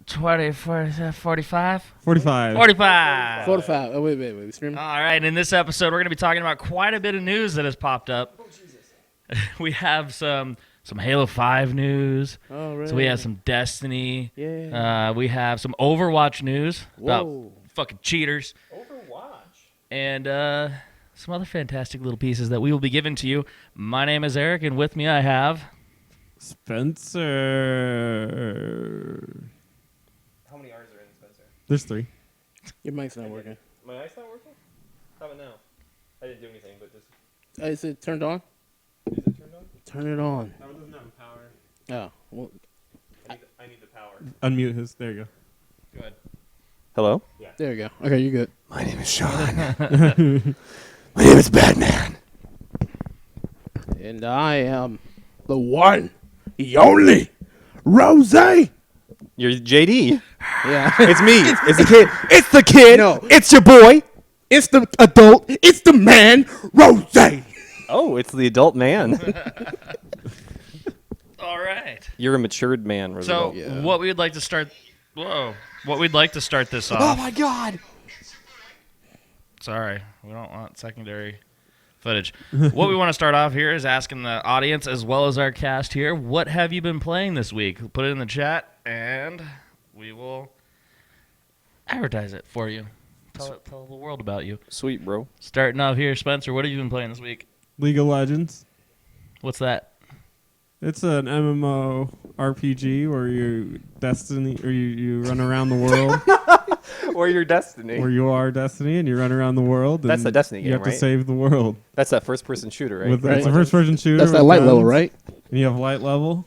20, 40, 45? 45. 45. 45. Oh, wait. Streaming? All right, in this episode, we're going to be talking about quite a bit of news that has popped up. We have some Halo 5 news. Oh, really? So we have some Destiny. Yeah. We have some Overwatch news about Whoa. fucking cheaters. Overwatch. And some other fantastic little pieces that we will be giving to you. My name is Eric, and with me I have... Spencer. How many R's are in Spencer? There's 3. Your mic's not working. My mic's not working? How about now? I didn't do anything, but just... Is it turned on? Is it turned on? Turn it on. That one doesn't have power. Oh. Well, I need the power. Unmute his. There you go. Go ahead. Hello? there you go. Okay, you're good. My name is Sean. My name is Batman. And I am the one, the only, Rose. Yeah. You're JD. It's me. It's the kid. It's the kid. No. It's your boy. It's the adult. It's the man, Rose. Oh, it's the adult man. All right. You're a matured man, Roosevelt. So Yeah. what we'd like to start... Whoa. What we'd like to start this off... Oh my god. Sorry, we don't want secondary footage. What we want to start off here is asking the audience as well as our cast here, what have you been playing this week? Put it in the chat, and we will advertise it for you. Tell the world about you. Sweet, bro. Starting off here, Spencer, what have you been playing this week? League of Legends. What's that? It's an MMO RPG where you Destiny, or you run around the world, Or your destiny. where you are Destiny, and you run around the world. That's and the Destiny You game, have to right? save the world. That's that first-person shooter, right? With Right. It's a first-person shooter. That's with that light level, guns, right? And you have light level,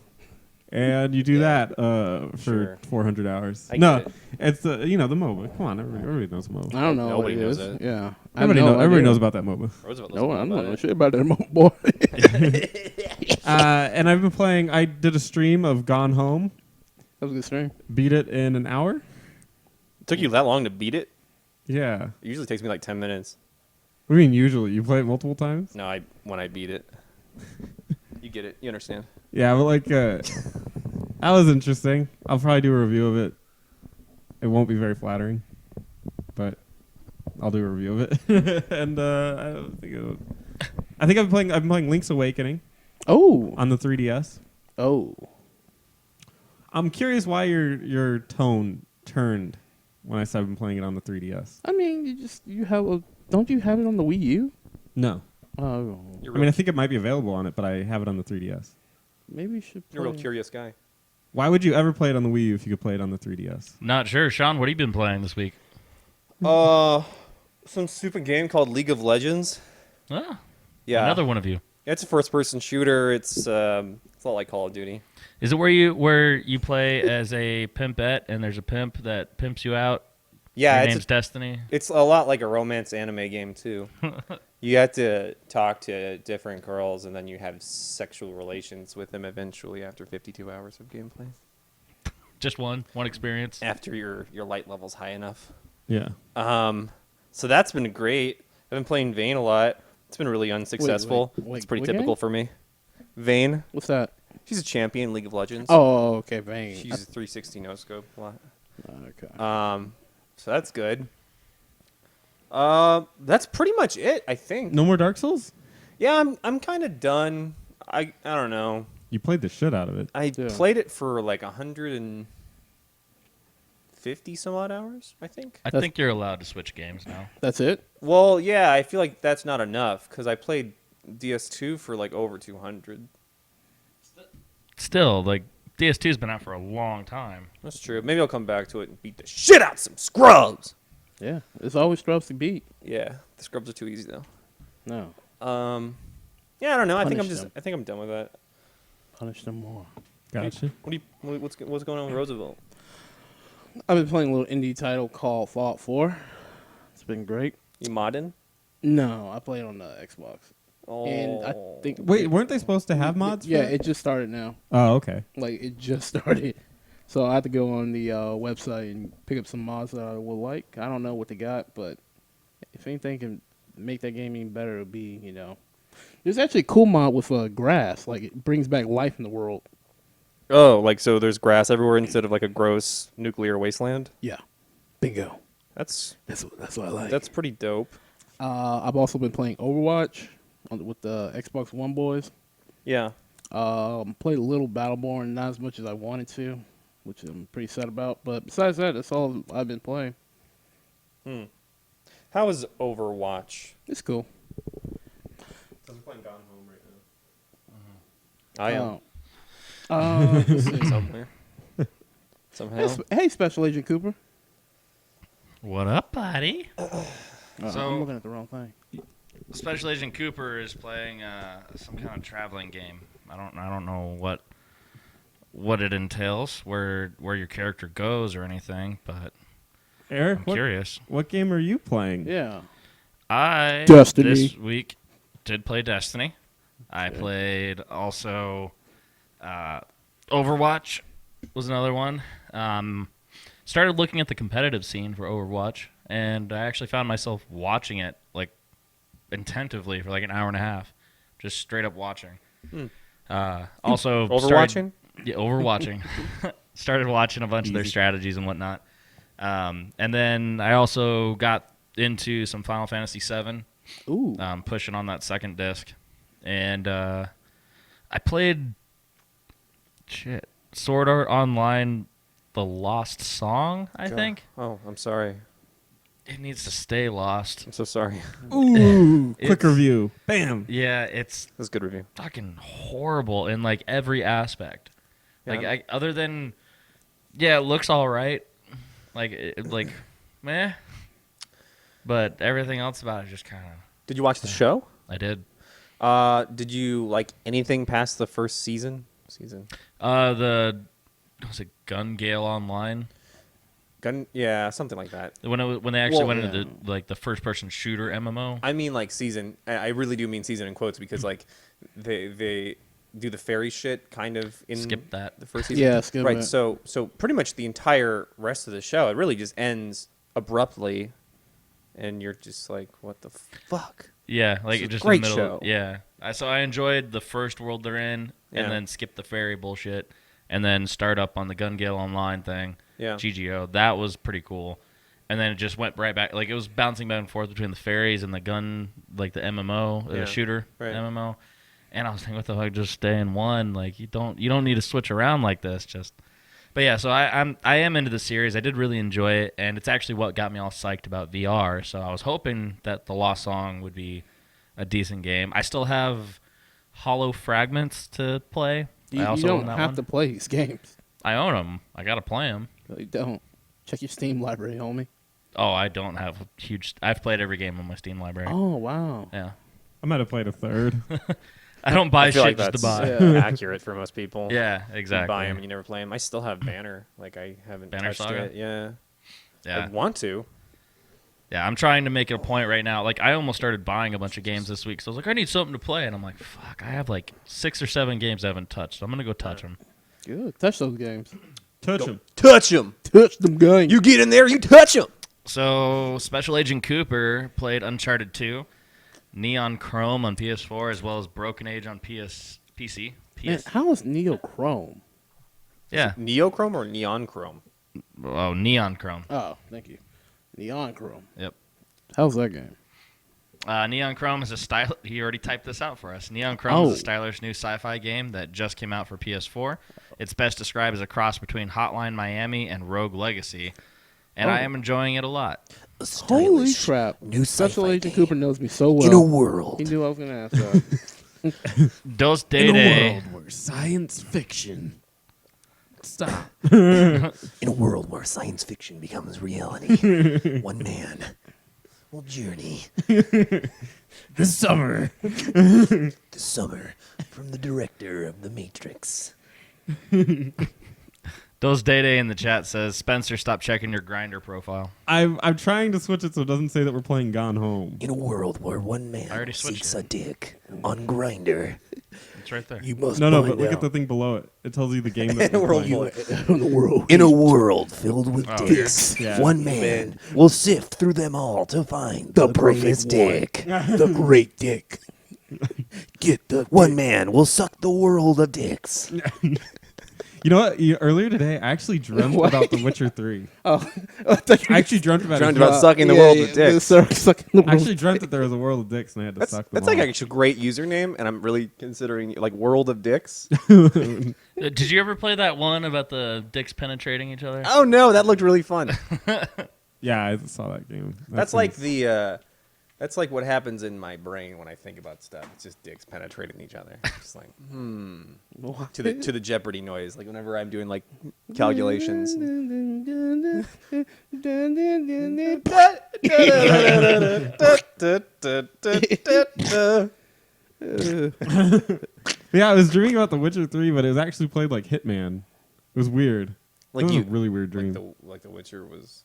and you do that for Sure. 400 hours. I No, get it. it's the the MOBA. Come on, everybody knows MOBA. I don't know Nobody what it knows is. it. Yeah. I Everybody, have no everybody idea. knows about that MOBA. Roosevelt No, doesn't I'm know not about know it. shit about that, boy. And I've been playing. I did a stream of Gone Home. That was a good stream. Beat it in an hour. It took you that long to beat it? Yeah. It usually takes me like 10 minutes. What do you mean usually? You play it multiple times? No, when I beat it. You get it. You understand. Yeah, but like that was interesting. I'll probably do a review of it. It won't be very flattering, but I'll do a review of it. And I don't think I think I've been playing Link's Awakening Oh. on the 3DS. Oh. I'm curious why your tone turned when I said I've been playing it on the 3DS. I mean, don't you have it on the Wii U? No. Oh. You're I mean, I think it might be available on it, but I have it on the 3DS. Maybe you should play. You're a real curious guy. Why would you ever play it on the Wii U if you could play it on the 3DS? Not sure. Sean, what have you been playing this week? Some stupid game called League of Legends. Ah, Yeah. another one of you. It's a first-person shooter. It's a lot like Call of Duty. Is it where you play as a pimpette and there's a pimp that pimps you out? Yeah, Your name's Destiny. it's a lot like a romance anime game too. You have to talk to different girls, and then you have sexual relations with them eventually after 52 hours of gameplay. Just one experience. After your light level's high enough. Yeah. So that's been great. I've been playing Vayne a lot. It's been really unsuccessful. wait, It's pretty what typical game? for me. Vayne, What's that? she's a champion in League of Legends. Oh, okay, Vayne. She uses 360 no scope a lot. Okay. So that's good. That's pretty much it, I think. No more Dark Souls? Yeah, I'm kind of done. I don't know. You played the shit out of it. I Yeah. played it for like 150 some odd hours, I think. I think you're allowed to switch games now. That's it? Well, yeah, I feel like that's not enough because I played DS2 for like over 200. Still, like, DS2's been out for a long time. That's true. Maybe I'll come back to it and beat the shit out some scrubs. Yeah. It's always scrubs to beat. Yeah, the scrubs are too easy though. No. Yeah, I don't know. Punish them. I think I'm done with that. Punish them more. Gotcha. What's going on with Roosevelt? I've been playing a little indie title called Fallout 4. It's been great. You modding? No, I play it on the Xbox. Oh. And I think Wait, weren't they supposed to have mods? Yeah, for it just started now. Oh, okay. Like it just started. So I have to go on the website and pick up some mods that I would like. I don't know what they got, but if anything can make that game even better, it'll be, There's actually a cool mod with grass. Like it brings back life in the world. Oh, like so there's grass everywhere instead of like a gross nuclear wasteland? Yeah, bingo. That's That's what I like. that's pretty dope. I've also been playing Overwatch with the Xbox One boys. Yeah. Played a little Battleborn, not as much as I wanted to, which I'm pretty sad about. But besides that, that's all I've been playing. How is Overwatch? It's cool. I'm playing Gone Home right now. I am Let's see. somewhere. Somehow. Hey, Special Agent Cooper. What up, buddy? So- I'm looking at the wrong thing. Special Agent Cooper is playing some kind of traveling game. I don't know what it entails, where your character goes or anything, but Eric, I'm curious. what game are you playing? Yeah. I Destiny. this week did play Destiny. I played also Overwatch was another one. Started looking at the competitive scene for Overwatch, and I actually found myself watching it like attentively for like an hour and a half, just straight up watching. Also, Overwatching? Yeah, overwatching. Started watching a bunch of their strategies and whatnot. And then I also got into some Final Fantasy VII, Ooh. pushing on that second disc. And I played Sword Art Online The Lost Song, I think. Oh, I'm sorry. It needs to stay lost. I'm so sorry. Ooh, quick It's- review. Bam. Yeah, it's That's a good review. fucking horrible in like every aspect. Like Yeah. other than, yeah, it looks all right. Like meh. But everything else about it just kind of. Did you watch the show? I did. Did you like anything past the first season? Was it Gun Gale Online? Yeah, something like that. When they actually Well, went into the first person shooter MMO. I mean like season. I really do mean season in quotes because like they do the fairy shit kind of in Skip that. the first season. Yeah, skip right. it. So pretty much the entire rest of the show it really just ends abruptly, and you're just like, what the fuck? Yeah, like It's a just great in the middle. show. Yeah, so I enjoyed the first world they're in, Yeah. and then skip the fairy bullshit, and then start up on the Gun Gale Online thing. Yeah. GGO. That was pretty cool. And then it just went right back. Like, it was bouncing back and forth between the fairies and the gun, like the MMO, Yeah, the shooter right. MMO. And I was thinking, what the fuck, just stay in one. Like, you don't need to switch around like this. But yeah, so I am into the series. I did really enjoy it, and it's actually what got me all psyched about VR. So I was hoping that The Lost Song would be a decent game. I still have Hollow Fragments to play. I You also don't own that have one. to play these games. I own them. I gotta play them. No, you don't. Check your Steam library, homie. Oh, I don't have a huge. I've played every game on my Steam library. Oh, wow. Yeah, I might have played a third. I don't buy I feel shit like just to buy. that's Yeah. accurate for most people. Yeah, You exactly. buy them and you never play them. I still have Banner. Like I haven't Banner touched Saga? it. Yeah. Yeah, I want to. yeah. I'm trying to make it a point right now. Like, I almost started buying a bunch of games this week, so I was like, I need something to play, and I'm like, fuck, I have like 6 or 7 games I haven't touched. So I'm gonna go touch them. Good. Touch those games. Touch him. Touch them. Touch them games. You get in there, you touch them. So Special Agent Cooper played Uncharted 2, Neon Chrome on PS4, as well as Broken Age on PC. Man, how is Neo Chrome? Yeah. Neochrome or neon chrome? Oh, Neon Chrome. Oh, thank you. Neon Chrome. Yep. How's that game? Neon Chrome is a style. He already typed this out for us. Neon Chrome is Oh. a stylish new sci-fi game that just came out for PS4. It's best described as a cross between Hotline Miami and Rogue Legacy, and I Oh. am enjoying it a lot. Holy crap. new Special sci-fi Agent game Cooper knows me so well. in a world. He knew I was going to ask that. Dos In a Day world where science fiction. Stop. In a world where science fiction becomes reality, one man will journey This summer. this summer from the director of The Matrix. Dos Day in the chat says, Spencer, stop checking your Grinder profile. I'm trying to switch it so it doesn't say that we're playing Gone Home. In a world where one man I already switched seeks it. a dick on Grinder, It's right there. you must No, find but look out. at the thing below it. It tells you the game that In a we're world playing. In the world. In a world filled with Oh, dicks, yeah. one man will sift through them all to find The the perfect greatest one. dick. The great dick. Get the One man will suck the world of dicks. You know what? Earlier today, I actually dreamt What? about The Witcher 3. Oh, I thought you I actually dreamt about Dreamt it. about sucking the world with dicks. Sucking the I world. actually dreamt that there was a world of dicks and I had to That's suck them like all. actually a great username, and I'm really considering like World of Dicks. Did you ever play that one about the dicks penetrating each other? Oh no, that looked really fun. Yeah, I saw that game. That's like that's like what happens in my brain when I think about stuff. It's just dicks penetrating each other. It's like to the Jeopardy noise. Like whenever I'm doing like calculations. Yeah, I was dreaming about The Witcher 3, but it was actually played like Hitman. It was weird. Like it was you- a really weird dream. Like the Witcher was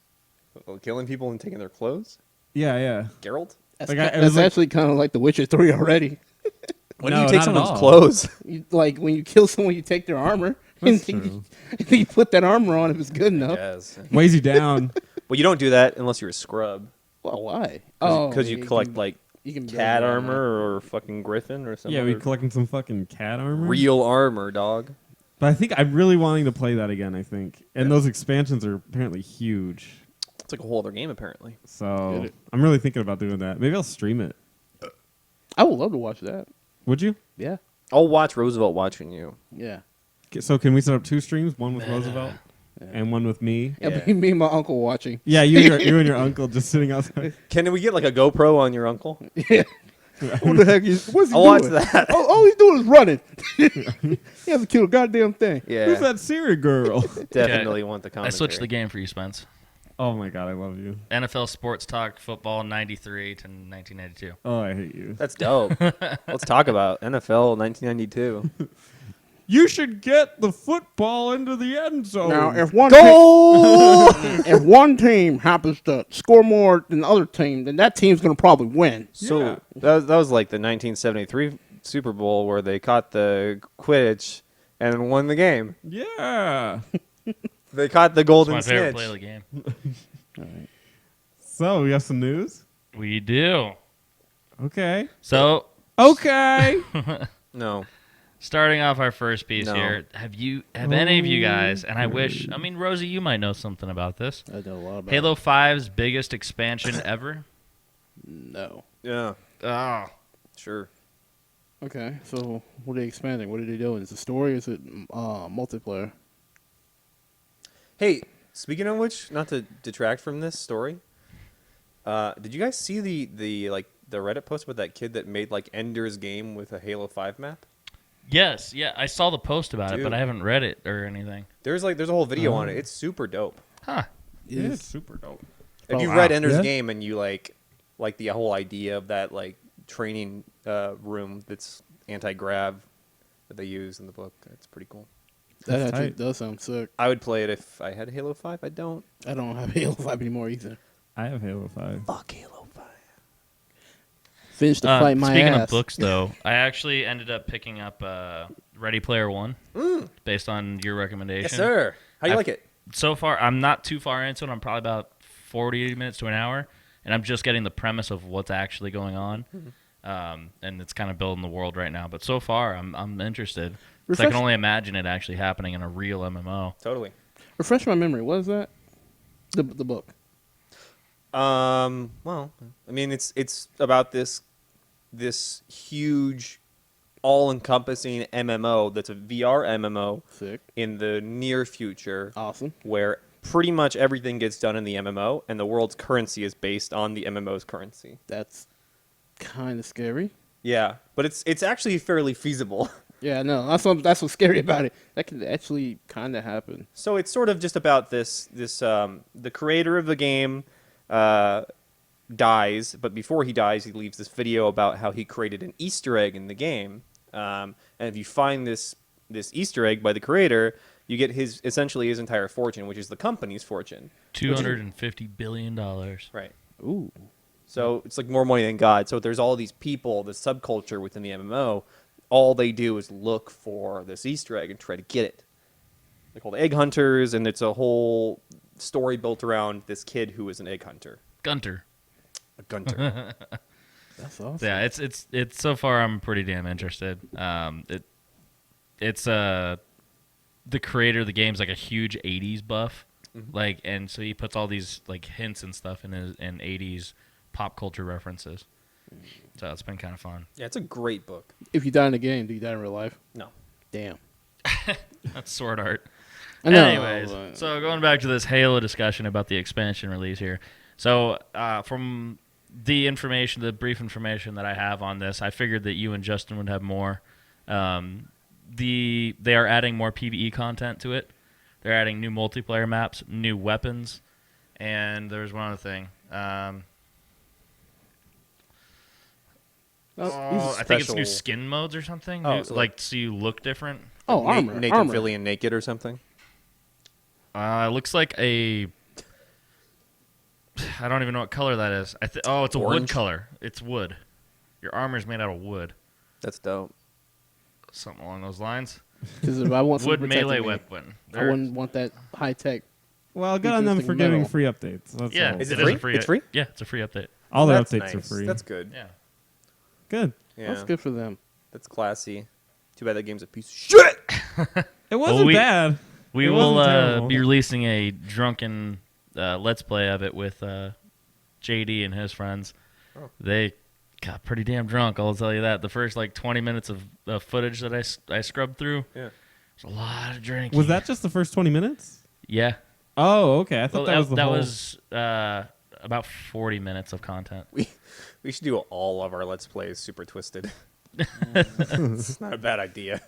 killing people and taking their clothes. Yeah, yeah. Geralt. That's, Like, it that's was like- actually kind of like The Witcher 3 already. When No, do you take not at someone's all. clothes? You, like when you kill someone, you take their armor That's and true. you put that armor on if it's good enough. Yes. Weighs you down. Well, you don't do that unless you're a scrub. Well, why? Because you yeah, collect can- like you can build cat your armor or fucking griffin or something. Yeah, we collecting some fucking cat armor. real armor, dog. But I think I'm really wanting to play that again, I think. And those expansions are apparently huge. It's like a whole other game apparently. So Get it. I'm really thinking about doing that. Maybe I'll stream it. I would love to watch that. Would you? Yeah, I'll watch Roosevelt watching you. yeah. So can we set up 2 streams? One with Roosevelt and one with me? Yeah. Me and my uncle watching. Yeah, you and your uncle just sitting outside. Can we get like a GoPro on your uncle? Yeah. What the heck is? What's he I'll watch doing? that. All he's doing is running. He hasn't killed a goddamn thing. Yeah, Who's that Siri girl? definitely want the I commentary. switched the game for you, Spence. Oh my god, I love you. NFL Sports Talk Football 93 to 1992. Oh, I hate you. That's dope. Let's talk about NFL 1992. You should get the football into the end zone. Now, if one Goal! if one team happens to score more than the other team, then that team's gonna probably win. So Yeah. that was like the 1973 Super Bowl where they caught the Quidditch and won the game. Yeah. They caught the It's golden my favorite snitch. play of the game. So we have some news. We do. Okay. So, Okay. No. starting off our first piece No. here, have any of you guys, and I wish, I mean, Rosie, you might know something about this. I know a lot about Halo 5's biggest expansion ever? No. Yeah. Oh. Sure. Okay, so what are they expanding? What are they doing? Is it story? Or is it multiplayer? Hey, speaking of which, not to detract from this story, did you guys see the Reddit post about that kid that made like Ender's Game with a Halo 5 map? Yes, yeah, I saw the post about it, Dude. but I haven't read it or anything. There's a whole video on it. It's super dope. Huh. Yeah, it's super dope. If Oh, you've wow. read Ender's Yeah. Game and you like the whole idea of that like training room that's anti-grav that they use in the book, that's pretty cool. That That's actually tight. does sound sick. I would play it if I had Halo 5. I don't. I don't have Halo 5 anymore either. I have Halo 5. Fuck Halo 5. Finished the fight my Speaking ass. of books, though, I actually ended up picking up Ready Player One based on your recommendation. Yes, sir. How do you I- like it? So far, I'm not too far into it. I'm probably about 40 minutes to an hour, and I'm just getting the premise of what's actually going on. And it's kind of building the world right now. But so far, I'm interested. 'Cause I can Refresh- only imagine it actually happening in a real MMO. Totally. Refresh my memory. What is that? The book. Well, I mean, it's about this huge, all-encompassing MMO that's a VR MMO Sick. in the near future, Awesome. where pretty much everything gets done in the MMO, and the world's currency is based on the MMO's currency. That's kind of scary. Yeah, but it's actually fairly feasible. Yeah, no, that's what's scary about it. That could actually kind of happen. So it's sort of just about this the creator of the game dies, but before he dies, he leaves this video about how he created an Easter egg in the game. And if you find this Easter egg by the creator, you get essentially his entire fortune, which is the company's fortune. $250 billion. Right. Ooh. So it's like more money than God. So there's all these people, the subculture within the MMO. All they do is look for this Easter egg and try to get it. They're called egg hunters, and it's a whole story built around this kid who is an egg hunter. Gunter. A gunter. That's awesome. Yeah, it's so far I'm pretty damn interested. It's the creator of the game is like a huge '80s buff, Mhm. like, and so he puts all these like hints and stuff in his in '80s pop culture references. So it's been kind of fun. Yeah, it's a great book. If you die in the game, do you die in real life? No. Damn. That's sword art. I know. Anyways, but- so going back to this Halo discussion about the expansion release here. So from the information, the brief information that I have on this, I figured that you and Justin would have more. They are adding more PvE content to it. They're adding new multiplayer maps, new weapons, and there's one other thing. I think it's new special- skin modes or something. Oh, New- so like so you look different. Oh, armor. Nathan armor. Fillion naked or something. It looks like a. I don't even know what color that is. It's a wood Orange? color. It's wood. Your armor's made out of wood. That's dope. Something along those lines. Because if I want Wood some melee me, weapon. I wouldn't want that high tech. Well, good on them Interesting for giving metal. free updates. That's Yeah, all. Is it it is free? a free. It's free? Yeah, it's a free update. All the That's updates are nice. free. That's good. Yeah. good. Yeah. That's good for them. That's classy. Too bad that game's a piece of shit. It wasn't we- bad. We It will wasn't terrible. be releasing a drunken let's play of it with JD and his friends. Oh. They got pretty damn drunk. I'll tell you that. The first like 20 minutes of footage that I scrubbed through, Yeah. there's a lot of drinking. Was that just the first 20 minutes? Yeah. Oh, okay. I thought Well, that was the that whole. was about 40 minutes of content. We should do all of our Let's Plays super twisted. It's not a bad idea.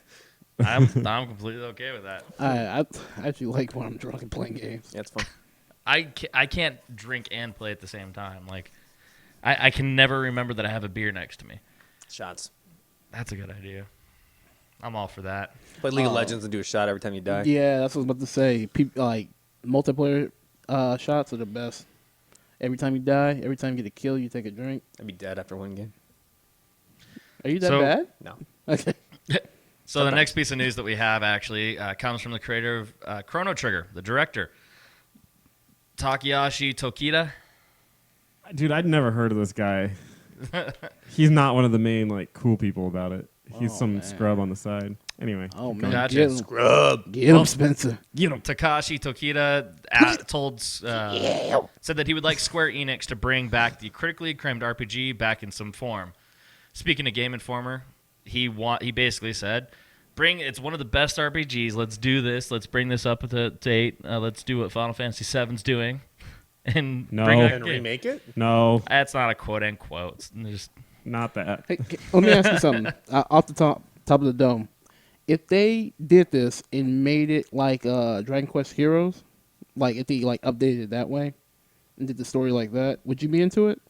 I'm completely okay with that. I actually like when I'm drunk and playing games. Yeah, it's fun. I can't drink and play at the same time. Like, I can never remember that I have a beer next to me. Shots. That's a good idea. I'm all for that. Play League of Oh. Legends and do a shot every time you die. Yeah, that's what I was about to say. Like multiplayer shots are the best. Every time you die, every time you get a kill, you take a drink. I'd be dead after one game. Are you that So- bad? No. Okay. So the Sometimes. next piece of news that we have actually comes from the creator of Chrono Trigger, the director, Takayashi Tokita. Dude, I'd never heard of this guy. He's not one of the main like cool people about it. He's Oh, some man. scrub on the side. Anyway. Oh keep man, going. Gotcha. get him, Scrub. get him, Well- Spencer. Takashi Tokita said that he would like Square Enix to bring back the critically acclaimed RPG back in some form. Speaking of Game Informer, he basically said, it's one of the best RPGs. Let's do this. Let's bring this up to 8. Let's do what Final Fantasy VII's doing, and No. bring back And the game. remake it? No, That's not a quote unquote. It's just not that. Hey, let me ask you something. Off the top of the dome, if they did this and made it like Dragon Quest Heroes, like if they like updated it that way and did the story like that, would you be into it?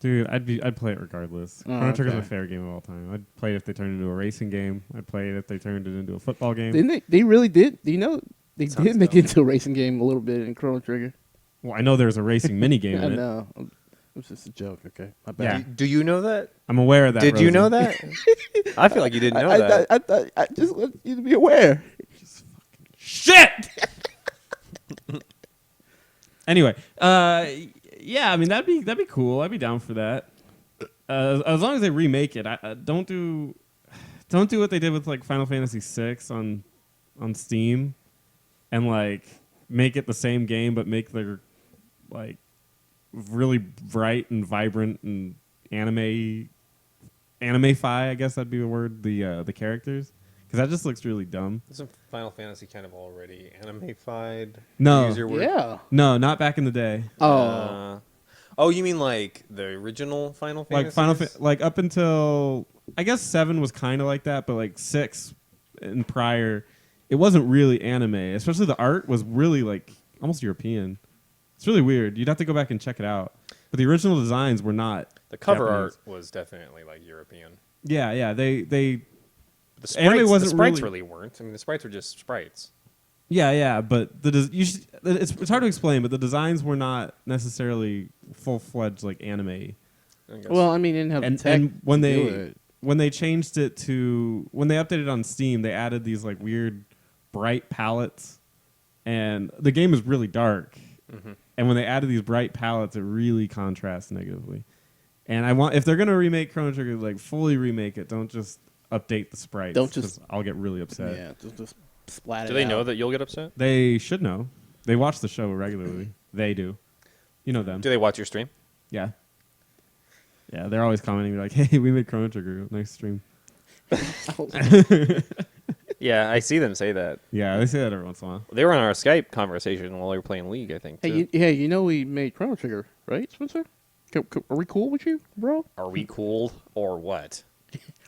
Dude, I'd play it regardless. Oh, Chrono Trigger's my okay. favorite game of all time. I'd play it if they turned it into a racing game. I'd play it if they turned it into a football game. Didn't they? They really did. Do you know they Sounds did make dope. it into a racing game a little bit in Chrono Trigger? Well, I know there's a racing mini game I in it. know. It was just a joke. Okay, my Yeah. bad. Do you know that? I'm aware of that. Did you Rosie. know that? I feel like you didn't know that. I just want you to be aware. Shit. Anyway, yeah, I mean that'd be cool. I'd be down for that. As long as they remake it, don't do what they did with like Final Fantasy VI on Steam, and like make it the same game but make their like really bright and vibrant and anime-fy. I guess that'd be the word. The characters, because that just looks really dumb. Isn't Final Fantasy kind of already anime-fied? No. Use your word. Yeah. No, not back in the day. Oh, you mean like the original Final Fantasy? Like up until I guess 7 was kind of like that, but like 6 and prior, it wasn't really anime. Especially the art was really like almost European. It's really weird. You'd have to go back and check it out. But the original designs were not. The cover Japanese. art was definitely like European. Yeah. They The Anime sprites, wasn't the sprites really- weren't. I mean, the sprites were just sprites. yeah. But it's hard to explain. But the designs were not necessarily full-fledged like anime. I guess. Well, I mean, they didn't have And the tech and when to do they it. when they changed it to when they updated on Steam, they added these like weird bright palettes, and the game is really dark. Mm-hmm. And when they added these bright palettes, it really contrasts negatively. And I want if they're gonna remake Chrono Trigger, like fully remake it. Don't just update the sprites. Don't just- 'cause I'll get really upset. Yeah, just splat it Do they know out. that you'll get upset? They should know. They watch the show regularly. They do. You know them. Do they watch your stream? Yeah. Yeah, they're always commenting like, "Hey, we made Chrono Trigger. Nice stream." Yeah, I see them say that. Yeah, they say that every once in a while. They were on our Skype conversation while we were playing League, I think. Too. Hey, you know we made Chrono Trigger, right, Spencer? Are we cool with you, bro? Are we cool or what?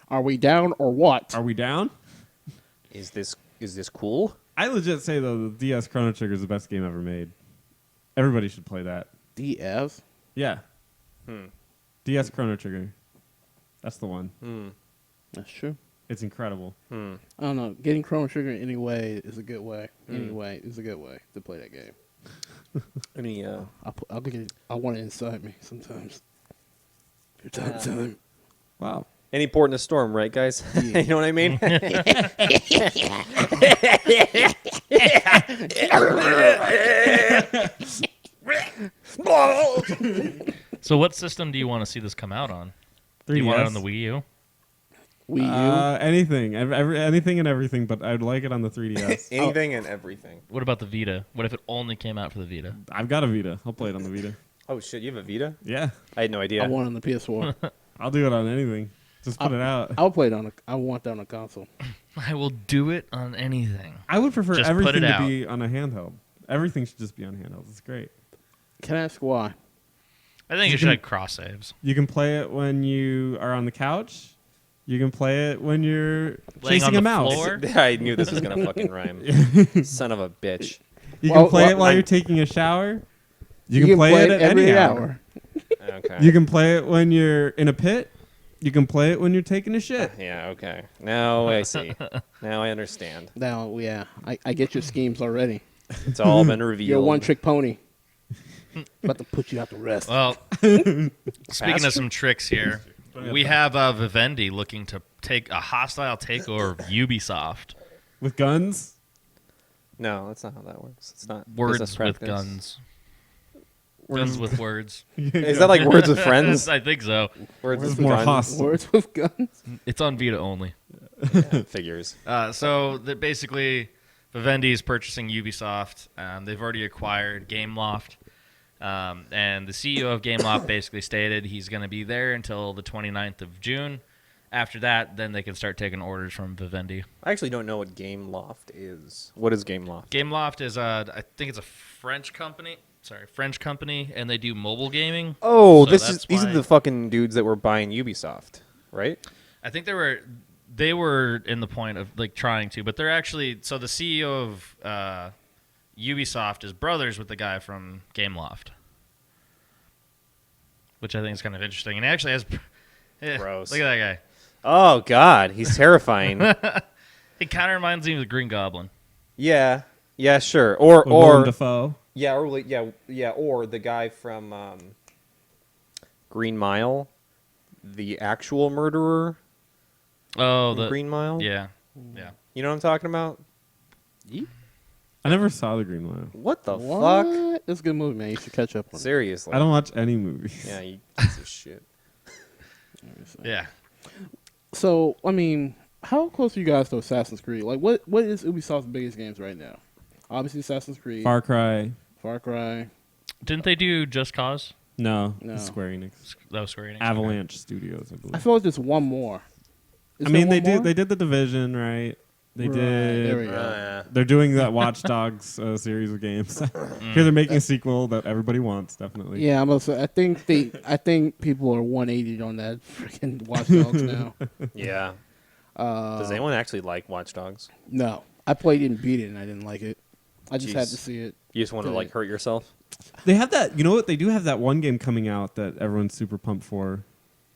Are we down or what? Are we down? Is this cool? I legit say though, the DS Chrono Trigger is the best game ever made. Everybody should play that. DS? Yeah. DS Chrono Trigger. That's the one. That's true. It's incredible. I don't know. Getting Chrono Trigger in any way is a good way. Anyway, is a good way to play that game. Any I'll get it. I want it inside me sometimes. From time to time. Wow. any port in a storm, right, guys? Yeah. You know what I mean? So what system do you want to see this come out on? Do you want it on the Wii U? Wii U. Anything, anything and everything, but I'd like it on the 3DS. Anything and everything. What about the Vita? What if it only came out for the Vita? I've got a Vita. I'll play it on the Vita. Oh shit, you have a Vita? Yeah, I had no idea. I want it on the PS4. I'll do it on anything. Just put it out. I'll play it on. I want that on a console. I will do it on anything. I would prefer Just put everything it to out. be on a handheld. Everything should just be on handhelds. It's great. Can I ask why? I think it should have cross saves. You can play it when you are on the couch. You can play it when you're Laying chasing on a the mouse. floor? I knew this was gonna fucking rhyme. Son of a bitch. You Well, can play well, it while I'm- you're taking a shower. You can play it at every any hour. Okay. You can play it when you're in a pit. You can play it when you're taking a shit. Yeah. Okay. Now I see. Now I understand. Now, yeah, I get your schemes already. It's all been revealed. You're a one-trick pony. About to put you out to rest. Well, speaking Faster? of some tricks here, we have Vivendi looking to take a hostile takeover of Ubisoft. With guns? No, that's not how that works. It's not Words business with practice. guns. Guns with words. Is that like words with friends? I think so. Words It's with more guns? hostile. Words with guns. It's on Vita only. Yeah, figures. So that basically, Vivendi is purchasing Ubisoft. They've already acquired Gameloft. And the CEO of Gameloft basically stated he's going to be there until the 29th of June. After that, then they can start taking orders from Vivendi. I actually don't know what Gameloft is. What is Gameloft? Gameloft is I think it's a French company. French company, and they do mobile gaming. Oh, So these that's are why- the fucking dudes that were buying Ubisoft, right? I think they were in the point of like trying to, but they're actually so the CEO of Ubisoft is brothers with the guy from Gameloft, which I think is kind of interesting. And he actually has Gross. Look at that Oh God, he's terrifying. guy. He kind of reminds me of the Green Goblin. Yeah, yeah, sure. Or Willem Dafoe. yeah, or like, yeah, or the guy from Green Mile, the actual murderer. Oh, in the Green Mile. yeah. You know what I'm talking about? I never saw The Green Mile. What the What? fuck? It's a good movie, man. You should catch up on Seriously. I don't watch any movies. Yeah, you piece of shit. it. Yeah. So, I mean, how close are you guys to Assassin's Creed? Like, what is Ubisoft's biggest games right now? Obviously, Assassin's Creed, Far Cry. Far Cry. Didn't they do Just Cause? No, No. it's Square Enix. That was Square Enix. Avalanche Studios, I believe. I feel like there's one more. Is I mean, there they one more? did the Division, right? They Right, there we did. go. Yeah. They're doing that Watch Dogs series of games. Here they're making a sequel that everybody wants, definitely. Yeah, I'm also. I think people are 180 on that freaking Watch Dogs now. Yeah. Does anyone actually like Watch Dogs? No, I played it and beat it, and I didn't like it. I just had Jeez. to see it. You just want to like hurt yourself? They have that. You know what? They do have that one game coming out that everyone's super pumped for.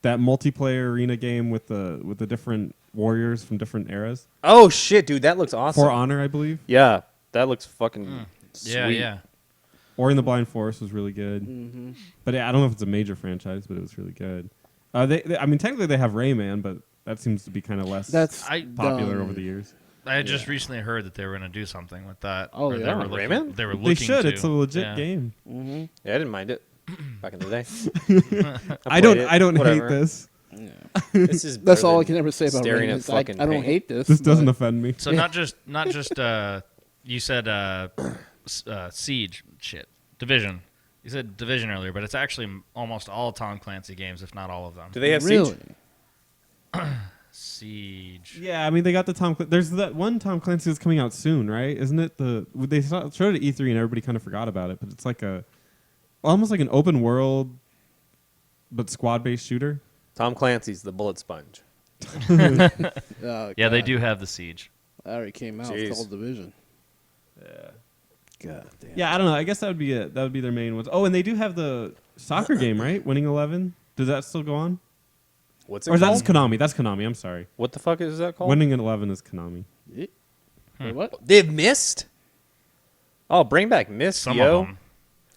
That multiplayer arena game with the different warriors from different eras. Oh shit, dude, that looks awesome. For Honor, I believe. Yeah, that looks fucking sweet. Yeah, yeah. Ori and the Blind Forest was really good. Mm-hmm. But yeah, I don't know if it's a major franchise, but it was really good. I mean, technically they have Rayman, but that seems to be kind of less That's popular dumb. over the years. I had just recently heard that they were going to do something with that. Oh, or they they are. were looking, Rayman? They were looking They should. to. It's a legit Yeah. game. Mm-hmm. Yeah, I didn't mind it back in the day. I played don't. it, I don't hate whatever. this. Yeah. This is That's better all I than can ever say about staring Rayman. at It's like, fucking I don't paint. hate this. This doesn't but- offend me. So not just you said Siege shit Division. You said Division earlier, but it's actually almost all Tom Clancy games, if not all of them. Do they have really? Siege? Siege. Yeah, I mean they got the There's that one Tom Clancy that's coming out soon, right? Isn't it they showed it at E3 and everybody kind of forgot about it, but it's like almost like an open world, but squad based shooter. Tom Clancy's the bullet sponge. Oh, Yeah, they God. do have the Siege. That already came out. Jeez. It's called Division. Yeah. God damn. Yeah, I don't know. I guess that would be it. That would be their main ones. Oh, and they do have the soccer game, right? Winning 11. Does that still go on? What's it Or is that called? just Konami? That's Konami. I'm sorry. What the fuck is that called? Winning 11 is Konami. Wait, what? They've missed. Oh, bring back Mist, Some yo. of them.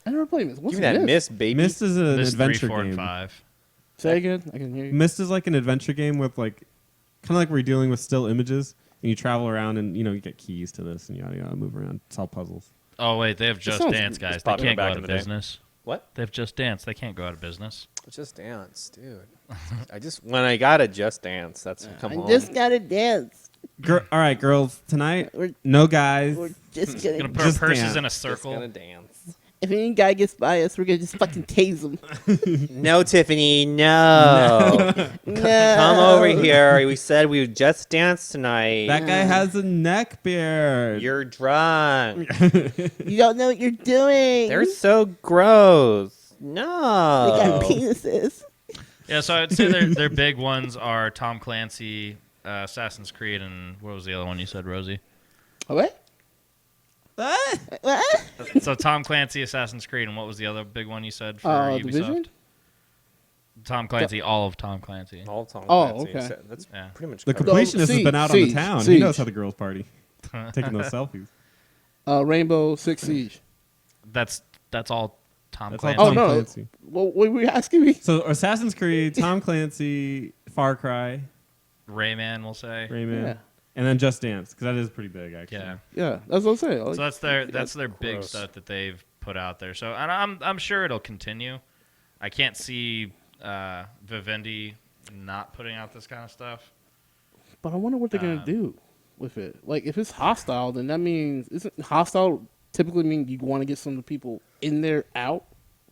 I never played this. What's Give me that Myst? Mist, baby. Myst is an This 3, adventure 4, game. and 5. Say again. I can hear you. Myst is like an adventure game with like, kind of like where you're dealing with still images and you travel around and you get keys to this and you gotta move around, solve puzzles. Oh wait, they have Just sounds- Dance, guys. They popular can't go back out in of the day. business. What? They have Just Dance. They can't go out of business. Just Dance, dude. When I got a Just Dance, that's come I on. just gotta dance. All right, girls, tonight, We're, no guys. we're just Gonna gonna. put our Just purses Dance. in a Just circle. gonna dance. If any guy gets by us, we're gonna just fucking tase him. No, Tiffany, no. No. Come over here. We said we would just dance tonight. That guy has a neck beard. You're drunk. You don't know what you're doing. They're so gross. They No. got penises. Yeah, so I'd say their big ones are Tom Clancy, Assassin's Creed, and what was the other one you said, Rosie? Oh, what? What? So Tom Clancy, Assassin's Creed, and what was the other big one you said for Ubisoft? Division? Tom Clancy, all of Tom Clancy. All Tom Oh, Clancy. okay. That's Yeah. pretty much The covered. completionist has Siege, been out on the Siege, town. He Siege. knows how the girls party. Taking those selfies. Rainbow Six Siege. That's all Tom That's all Clancy. Oh, Tom no. Clancy. Well, what were you asking me? So Assassin's Creed, Tom Clancy, Far Cry, Rayman, we'll say. Rayman, Yeah. and then Just Dance because that is pretty big actually. Yeah. Yeah, that's what I'm saying. Like, So that's their big gross. stuff that they've put out there. So and I'm sure it'll continue. I can't see Vivendi not putting out this kind of stuff. but I wonder what they're Um, gonna do with it. Like, if it's hostile, then that means isn't hostile typically mean you want to get some of the people in there out?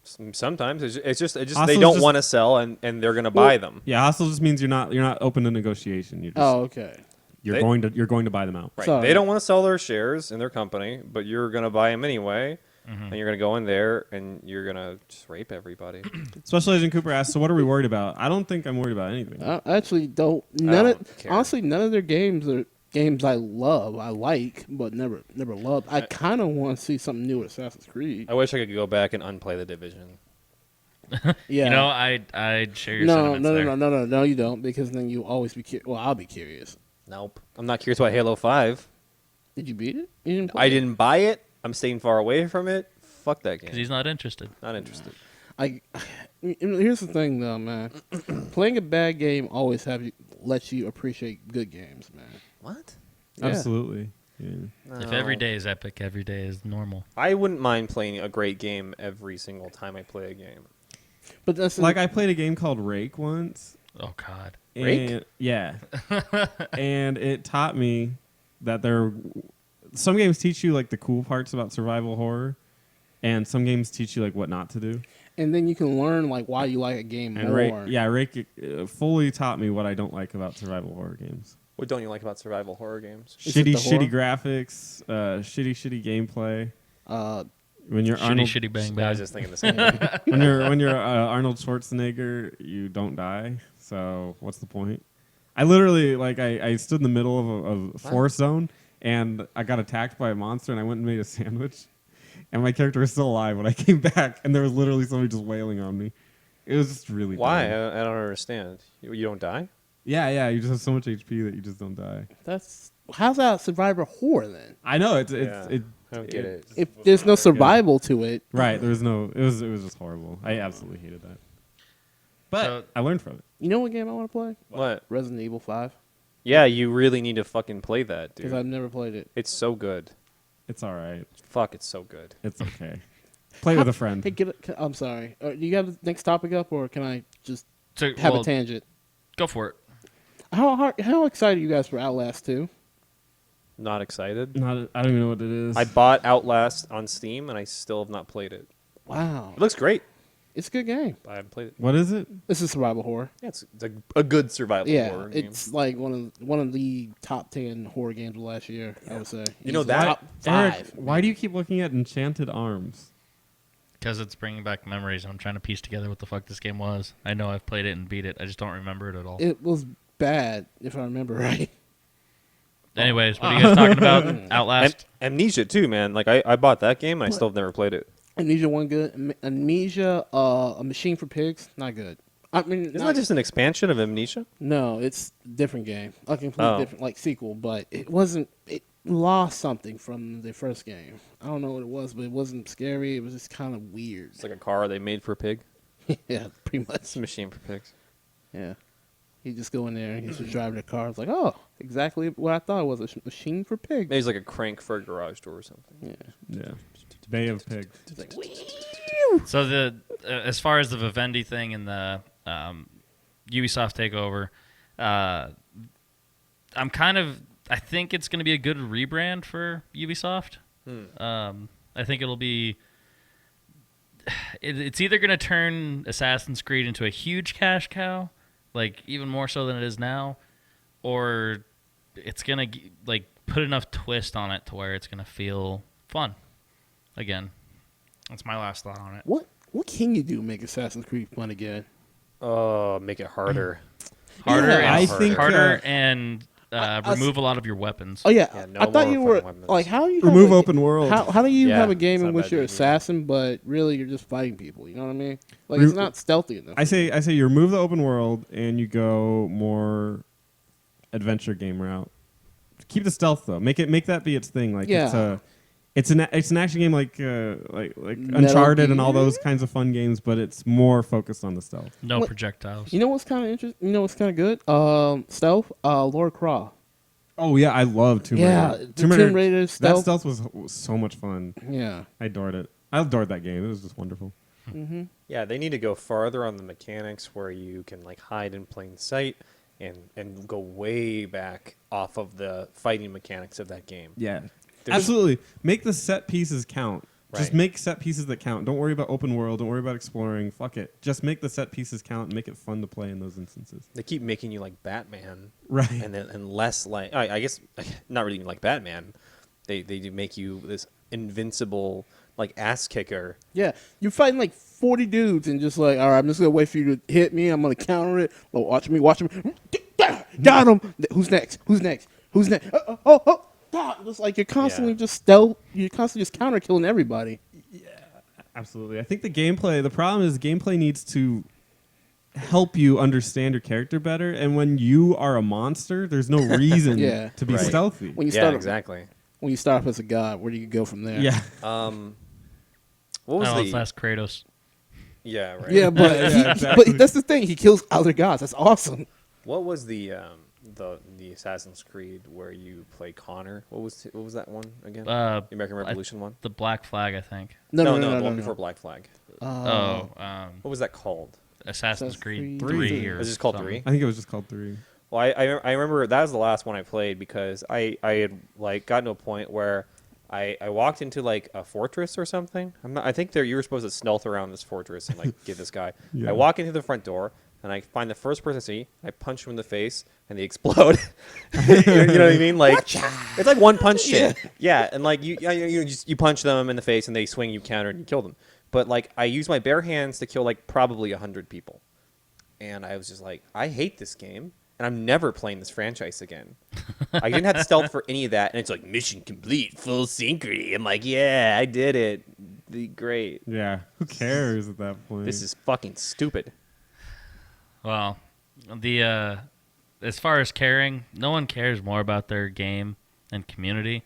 Sometimes it's just Hostile they is don't just- want to sell and they're gonna buy them. Yeah, hostile just means you're not open to negotiation. You're just, Oh, okay. you're They- going to buy them out. Right. Sorry. They don't want to sell their shares in their company, but you're gonna buy them anyway, Mm-hmm. and you're gonna go in there and you're gonna just rape everybody. Special Agent Cooper asked, "So what are we worried about?" I don't think I'm worried about anything. I actually don't. don't care. Honestly, none of their games are games I love. I like, but never loved. I kind of want to see something new with Assassin's Creed. I wish I could go back and unplay the Division. Yeah. You know, I'd share your no, sentiments no, there. no, no, no, no, you don't, because then you always be curious. Well, I'll be curious. Nope. I'm not curious about Halo 5. Did you beat it? You didn't play I it? didn't buy it. I'm staying far away from it. Fuck that Because game. he's not interested. Not interested. Here's the thing, though, man. Playing a bad game always lets you appreciate good games, man. What? Yeah. Absolutely. Yeah. If every day is epic, every day is normal. I wouldn't mind playing a great game every single time I play a game. But that's Like I played a game called Rake once. Oh God. Rake? And, yeah. And it taught me that some games teach you like the cool parts about survival horror, and some games teach you like what not to do. and then you can learn like why you like a game And more. Rake fully taught me what I don't like about survival horror games. What don't you like about survival horror games? Is it the Shitty graphics, shitty gameplay. When you're Arnold, Shitty bang I bang. was just thinking the same thing. when you're Arnold Schwarzenegger, you don't die. So what's the point? I literally I stood in the middle of a forest zone and I got attacked by a monster and I went and made a sandwich, and my character was still alive when I came back and there was literally somebody just wailing on me. It was just really Why? dumb. I don't understand. You don't die? Yeah, you just have so much HP that you just don't die. How's that survivor horror then? I know it's Yeah. I don't get it. If there's no survival to it, Right, there was no. It was just horrible. I absolutely hated that. But So- I learned from it. you know what game I want to play? What? Resident Evil 5, Yeah, you really need to fucking play that, because dude. I've never played it. It's so good. It's all right. Fuck, it's so good. It's okay. Play with a friend. Hey, I'm sorry. Do you have the next topic up, or can I just So, have well, a tangent? Go for it. How excited are you guys for Outlast 2? Not excited. I don't even know what it is. I bought Outlast on Steam, and I still have not played it. Wow, It looks great. it's a good game. But I haven't played it. What is it? This is survival horror. Yeah, it's a good survival Yeah, horror game. it's like one of the top 10 horror games of last year. I would say. You know Easily. that- top Eric, five. why do you keep looking at Enchanted Arms? Because it's bringing back memories, and I'm trying to piece together what the fuck this game was. I know I've played it and beat it. I just don't remember it at all. It was bad, if I remember right. Anyways, what are you guys talking about? Outlast? Amnesia too, man. Like I bought that game, and I still have never played it. Amnesia one good. Amnesia, a Machine for Pigs, not good. I mean, Isn't that just an expansion of Amnesia? no, it's a different game, a completely Oh. different like sequel, but it wasn't. It lost something from the first game. I don't know what it was, but it wasn't scary. It was just kind of weird. It's like a car they made for a pig. Yeah, pretty much. It's a machine for pigs. Yeah. You just go in there and he's just driving the car. It's like, oh, exactly what I thought it was, a machine for pigs. Maybe it's like a crank for a garage door or something. Yeah. Yeah. Bay of Pigs. It's like, So the as far as the Vivendi thing and the Ubisoft takeover, I'm kind of I think it's going to be a good rebrand for Ubisoft. I think it'll be. It's either going to turn Assassin's Creed into a huge cash cow, like even more so than it is now, or it's going to like put enough twist on it to where it's going to feel fun again. That's my last thought on it. what can you do to make Assassin's Creed fun again? Oh, make it harder. Harder, Yeah, and, I think, harder, and I remove a lot of your weapons. Oh yeah, Yeah, no I thought more you were fucking weapons. like, how do you Remove have a- open world. How do you Yeah, have a game it's in not which bad you're idea. assassin, but really you're just fighting people? You know what I mean? Like Re- it's not stealthy enough. I say you remove the open world and you go more adventure game route. Keep the stealth though. Make that be its thing. Like Yeah. it's an action game like Metal Uncharted and all Gear? those kinds of fun games, but it's more focused on the stealth. No What- projectiles. You know what's kind of interesting? You know what's kind of good? Stealth. Laura Croft. Oh yeah, I love Tomb Yeah, Raider. the Tomb Raider That stealth. stealth was so much fun. Yeah. I adored it. I adored that game. It was just wonderful. Mm-hmm. Yeah, they need to go farther on the mechanics where you can like hide in plain sight and go way back off of the fighting mechanics of that game. Yeah, There's- absolutely. Make the set pieces count. Just Right. make set pieces that count. Don't worry about open world. Don't worry about exploring. Fuck it. Just make the set pieces count and make it fun to play in those instances. They keep making you like Batman, Right. and less like I guess not really like Batman. They do make you this invincible like ass kicker. Yeah. You're fighting like 40 dudes and just like, all right, I'm just gonna wait for you to hit me. I'm gonna counter it. Oh, watch me. Got him. Who's next? Who's next? Who's next? Oh. Just like you're constantly Yeah. just stealth. You're constantly just counter killing everybody. Absolutely. I think the problem is gameplay needs to help you understand your character better. And when you are a monster, there's no reason Yeah. to be Right. stealthy. When you Yeah, start exactly. when you start off as a god, where do you go from there? Yeah. What was No, the? let's ask Kratos. Yeah, right. Yeah, but Yeah, exactly. but that's the thing. He kills other gods. That's awesome. What was the Assassin's Creed where you play Connor? What was that one again? The American Revolution one. The Black Flag, I think. No, the one before Black Flag. What What was that called? Assassin's Assassin's Creed Creed 3 3. or Was it just called something. 3? I think it was just called 3. Well, I remember that was the last one I played because I had like gotten to a point where I walked into like a fortress or something. I think you were supposed to stealth around this fortress and like get this guy. Yeah. I walk into the front door and I find the first person I see. I punch him in the face and they explode. You know what I mean? Like it's like one punch shit. Yeah, and like you punch them in the face and they swing, you counter and you kill them. But like I use my bare hands to kill like probably 100 people. And I was just like, I hate this game, and I'm never playing this franchise again. I didn't have to stealth for any of that, and it's like mission complete, full synchrony. I'm like, yeah, I did it. Great. Yeah. Who cares at that point? This is fucking stupid. Well, the as far as caring, no one cares more about their game and community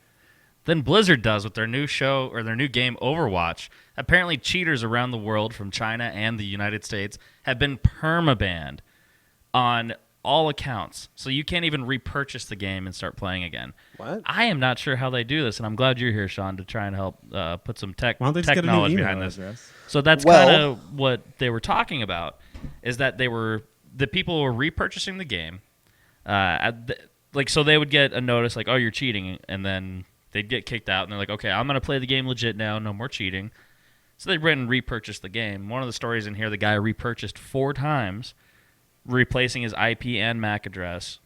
than Blizzard does with their new show or their new game Overwatch. Apparently, cheaters around the world from China and the United States have been permabanned on all accounts. So you can't even repurchase the game and start playing again. What? I am not sure how they do this, and I'm glad you're here, Sean, to try and help put some Why don't they just tech get a new knowledge email behind this. address? So that's Well- kind of what they were talking about, is that they were the people were repurchasing the game. So they would get a notice like, oh, you're cheating, and then they'd get kicked out, and they're like, okay, I'm gonna play the game legit now, no more cheating. So they went and repurchased the game. One of the stories in here, the guy repurchased 4 times, replacing his IP and MAC address,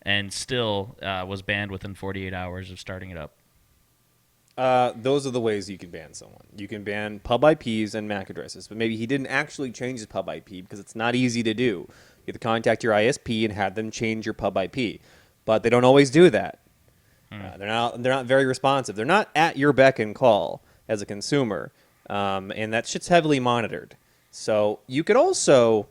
and still was banned within 48 hours of starting it up. Those are the ways you can ban someone. You can ban pub IPs and MAC addresses, but maybe he didn't actually change his pub IP because it's not easy to do. You have to contact your ISP and have them change your pub IP, but they don't always do that. They're not very responsive. They're not at your beck and call as a consumer, and that shit's heavily monitored. So you could also,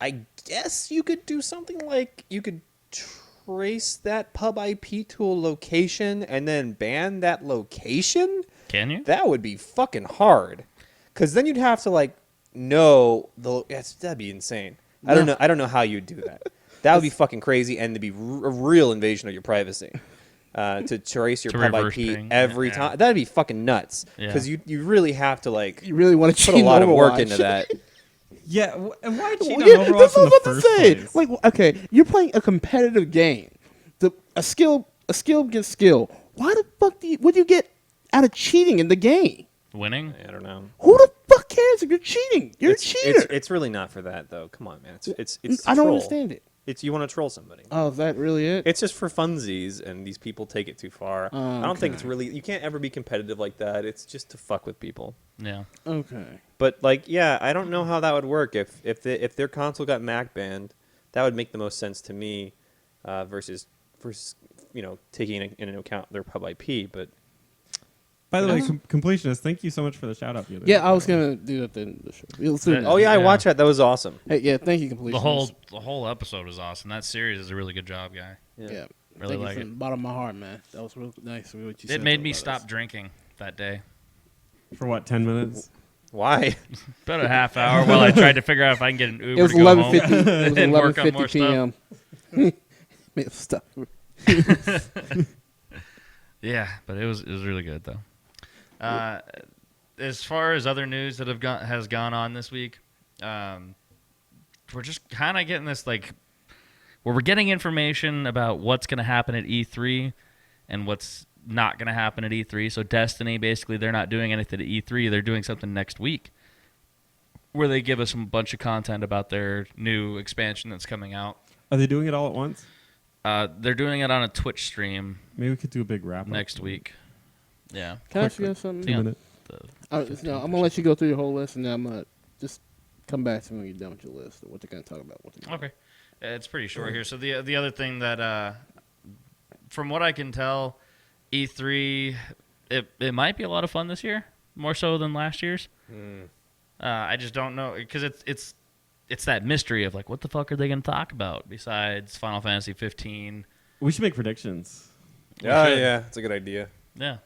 I guess, you could do something like you could trace that pub IP to a location and then ban that location. Can you? That would be fucking hard, because then you'd have to like know that'd be insane. I don't know how you'd do that. That would be fucking crazy, and it'd be a real invasion of your privacy. To trace your To pub reverse IP ping. every Yeah. time. That'd be fucking nuts. Yeah. Because you really have to like You really want to put cheat a lot of work Overwatch. into that. Yeah, and why cheat Well, on yeah, Overwatch that's in what I the was about to first say. place? Like, okay, you're playing a competitive game. A skill against skill. Why the fuck what do you get out of cheating in the game? Winning? I don't know. Who the fuck cares if you're cheating? You're a cheater. It's really not for that though. Come on, man. It's I don't troll. understand it. It's you want to troll somebody. Oh, is that really it? It's just for funsies, and these people take it too far. Oh, I don't think okay. it's really. You can't ever be competitive like that. It's just to fuck with people. Yeah. Okay. But like, yeah, I don't know how that would work. If their console got Mac banned, that would make the most sense to me, versus taking into account their pub IP. But By the way, completionist, thank you so much for the shout out. The other Yeah, day. I was gonna do that at the end of the show. You'll see Yeah. that. oh yeah, I Yeah. watched that. That was awesome. Hey, yeah, thank you, completion. The whole episode was awesome. That series is a really good job, guy. Yeah. Really Thank like you it. from the bottom of my heart, man. That was real nice. What you said It made me about stop us. drinking that day. For what, 10 minutes? Why? About a half hour while I tried to figure out if I can get an Uber It was to go home 11:50. It was and work on more 11:50 stuff. p.m. Man, stop. Yeah, but it was really good though. As far as other news that has gone on this week, we're just kind of getting this like where we're getting information about what's going to happen at E3 and what's not going to happen at E3. So Destiny, basically, they're not doing anything at E3. They're doing something next week where they give us a bunch of content about their new expansion that's coming out. Are they doing it all at once? They're doing it on a Twitch stream Maybe we could do a big wrap next week. Yeah. Can I ask you guys something? 2 minutes. No, I'm gonna let you go through your whole list, and then I'm gonna just come back to me when you're done with your list. What they're gonna talk about. Okay. It's pretty short here. So the other thing that, from what I can tell, E3, it might be a lot of fun this year, more so than last year's. I just don't know, because it's that mystery of like, what the fuck are they going to talk about besides Final Fantasy 15? We should make predictions. Yeah, it's a good idea. Yeah.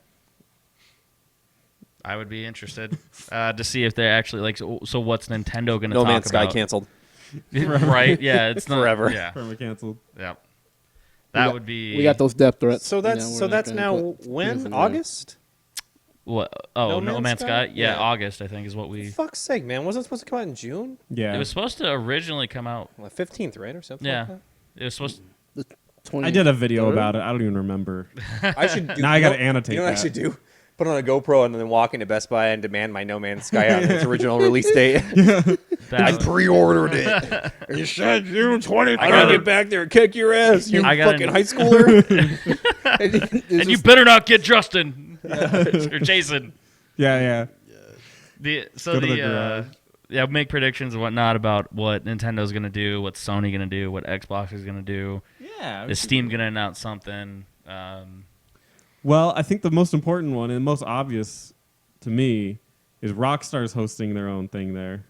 I would be interested to see if they're actually like. So what's Nintendo going to No talk Man's Sky about? canceled. Right? Yeah, it's not Forever. Yeah, Perma canceled. yeah. That would be. We got those death threats. So you know, that's we're not gonna now put things when in there. August. What? Oh, No No Man's Man's Sky? Sky? Yeah, Yeah. August I think is what we. Fuck's sake, man! Wasn't it supposed to come out in June? Yeah. It was supposed to originally come out. Like 15th, right, or something? Yeah, Like that? it was supposed. 20 I did a video about it. I don't even remember. I should do. Now I gotta annotate You know what I that. should do? Put on a GoPro and then walk into Best Buy and demand my No Man's Sky out in its original release date. That, pre-ordered it. You said June 20th. I gotta get back there and kick your ass, you I gotta- fucking high schooler. and you better not get Justin or Jason. Yeah. So Go to the garage. yeah, make predictions and whatnot about what Nintendo's gonna do, what Sony gonna do, what Xbox is gonna do. Yeah. Is Steam gonna announce something? Well, I think the most important one and most obvious to me is Rockstar's hosting their own thing there.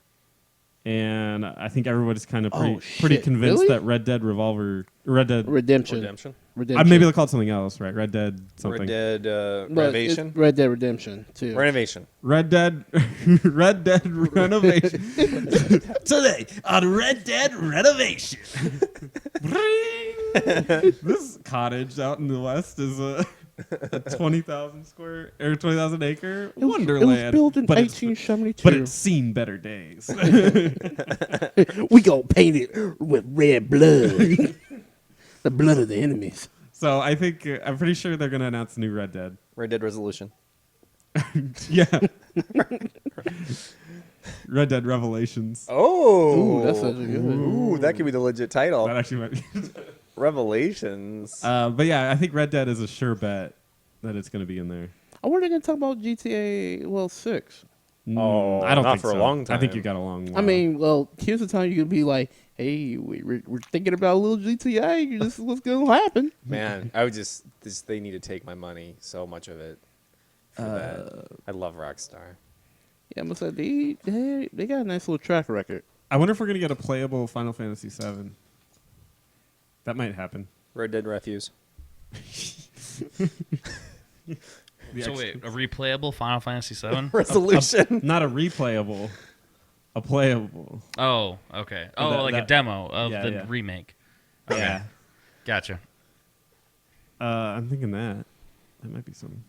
And I think everybody's kind of pretty shit, convinced really? that Red Dead Redemption. Redemption. maybe they'll call it something else, right? Red Dead something. Red Dead But Renovation. it's Red Dead Redemption too. Renovation. Red Dead Renovation. Today on Red Dead Renovation. This cottage out in the west is a 20,000 square or 20,000 acre It was wonderland. built in but it's- 1872. But it's seen better days. We gonna paint it with red blood, the blood of the enemies. So I think I'm pretty sure they're gonna announce new Red Dead. Red Dead Resolution. Yeah. Red Dead Revelations. Oh, Ooh, that's such a good one. Ooh, that could be the legit title. That actually might be. Revelations. But yeah, I think Red Dead is a sure bet that it's gonna be in there. I wonder if they're gonna talk about GTA 6. Oh, I don't not think for a so. long I think time. you got a long. I while. mean, well, here's the time you can be like, "Hey, we're thinking about a little GTA. This is what's gonna happen." Man, I would just they need to take my money, so much of it. For that. I love Rockstar. Yeah, I'm gonna say they got a nice little track record. I wonder if we're gonna get a playable Final Fantasy VII. That might happen. Red Dead Refuse. So wait, a replayable Final Fantasy VII? Resolution. Not a replayable, a playable. Oh, okay. Oh, That- like a that- demo of yeah, the yeah. remake. Yeah. Gotcha. I'm thinking that might be something.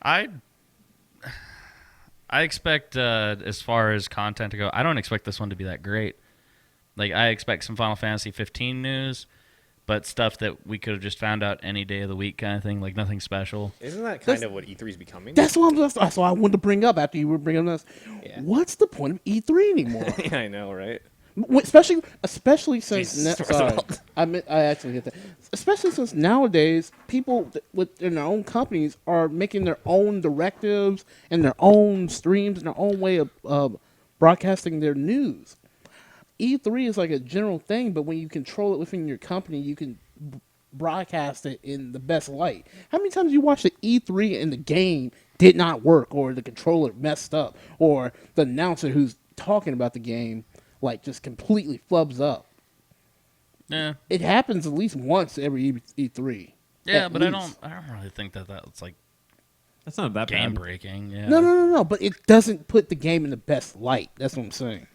I expect, as far as content to go, I don't expect this one to be that great. Like, I expect some Final Fantasy 15 news, but stuff that we could have just found out any day of the week kind of thing, like nothing special. Isn't that kind of what E3 is becoming? That's what I wanted to bring up after you were bringing this. Yeah. What's the point of E3 anymore? Yeah, I know, right? Especially since Jesus, sorry, Roosevelt. I actually get that. Especially since nowadays people within their own companies are making their own directives and their own streams and their own way of broadcasting their news. E3 is like a general thing, but when you control it within your company, you can broadcast it in the best light. How many times you watch the E3 and the game did not work, or the controller messed up, or the announcer who's talking about the game like just completely flubs up? Yeah. It happens at least once every E3. Yeah, At but least. I don't really think that's like That's not that game bad. breaking. Yeah. No. But it doesn't put the game in the best light. That's what I'm saying.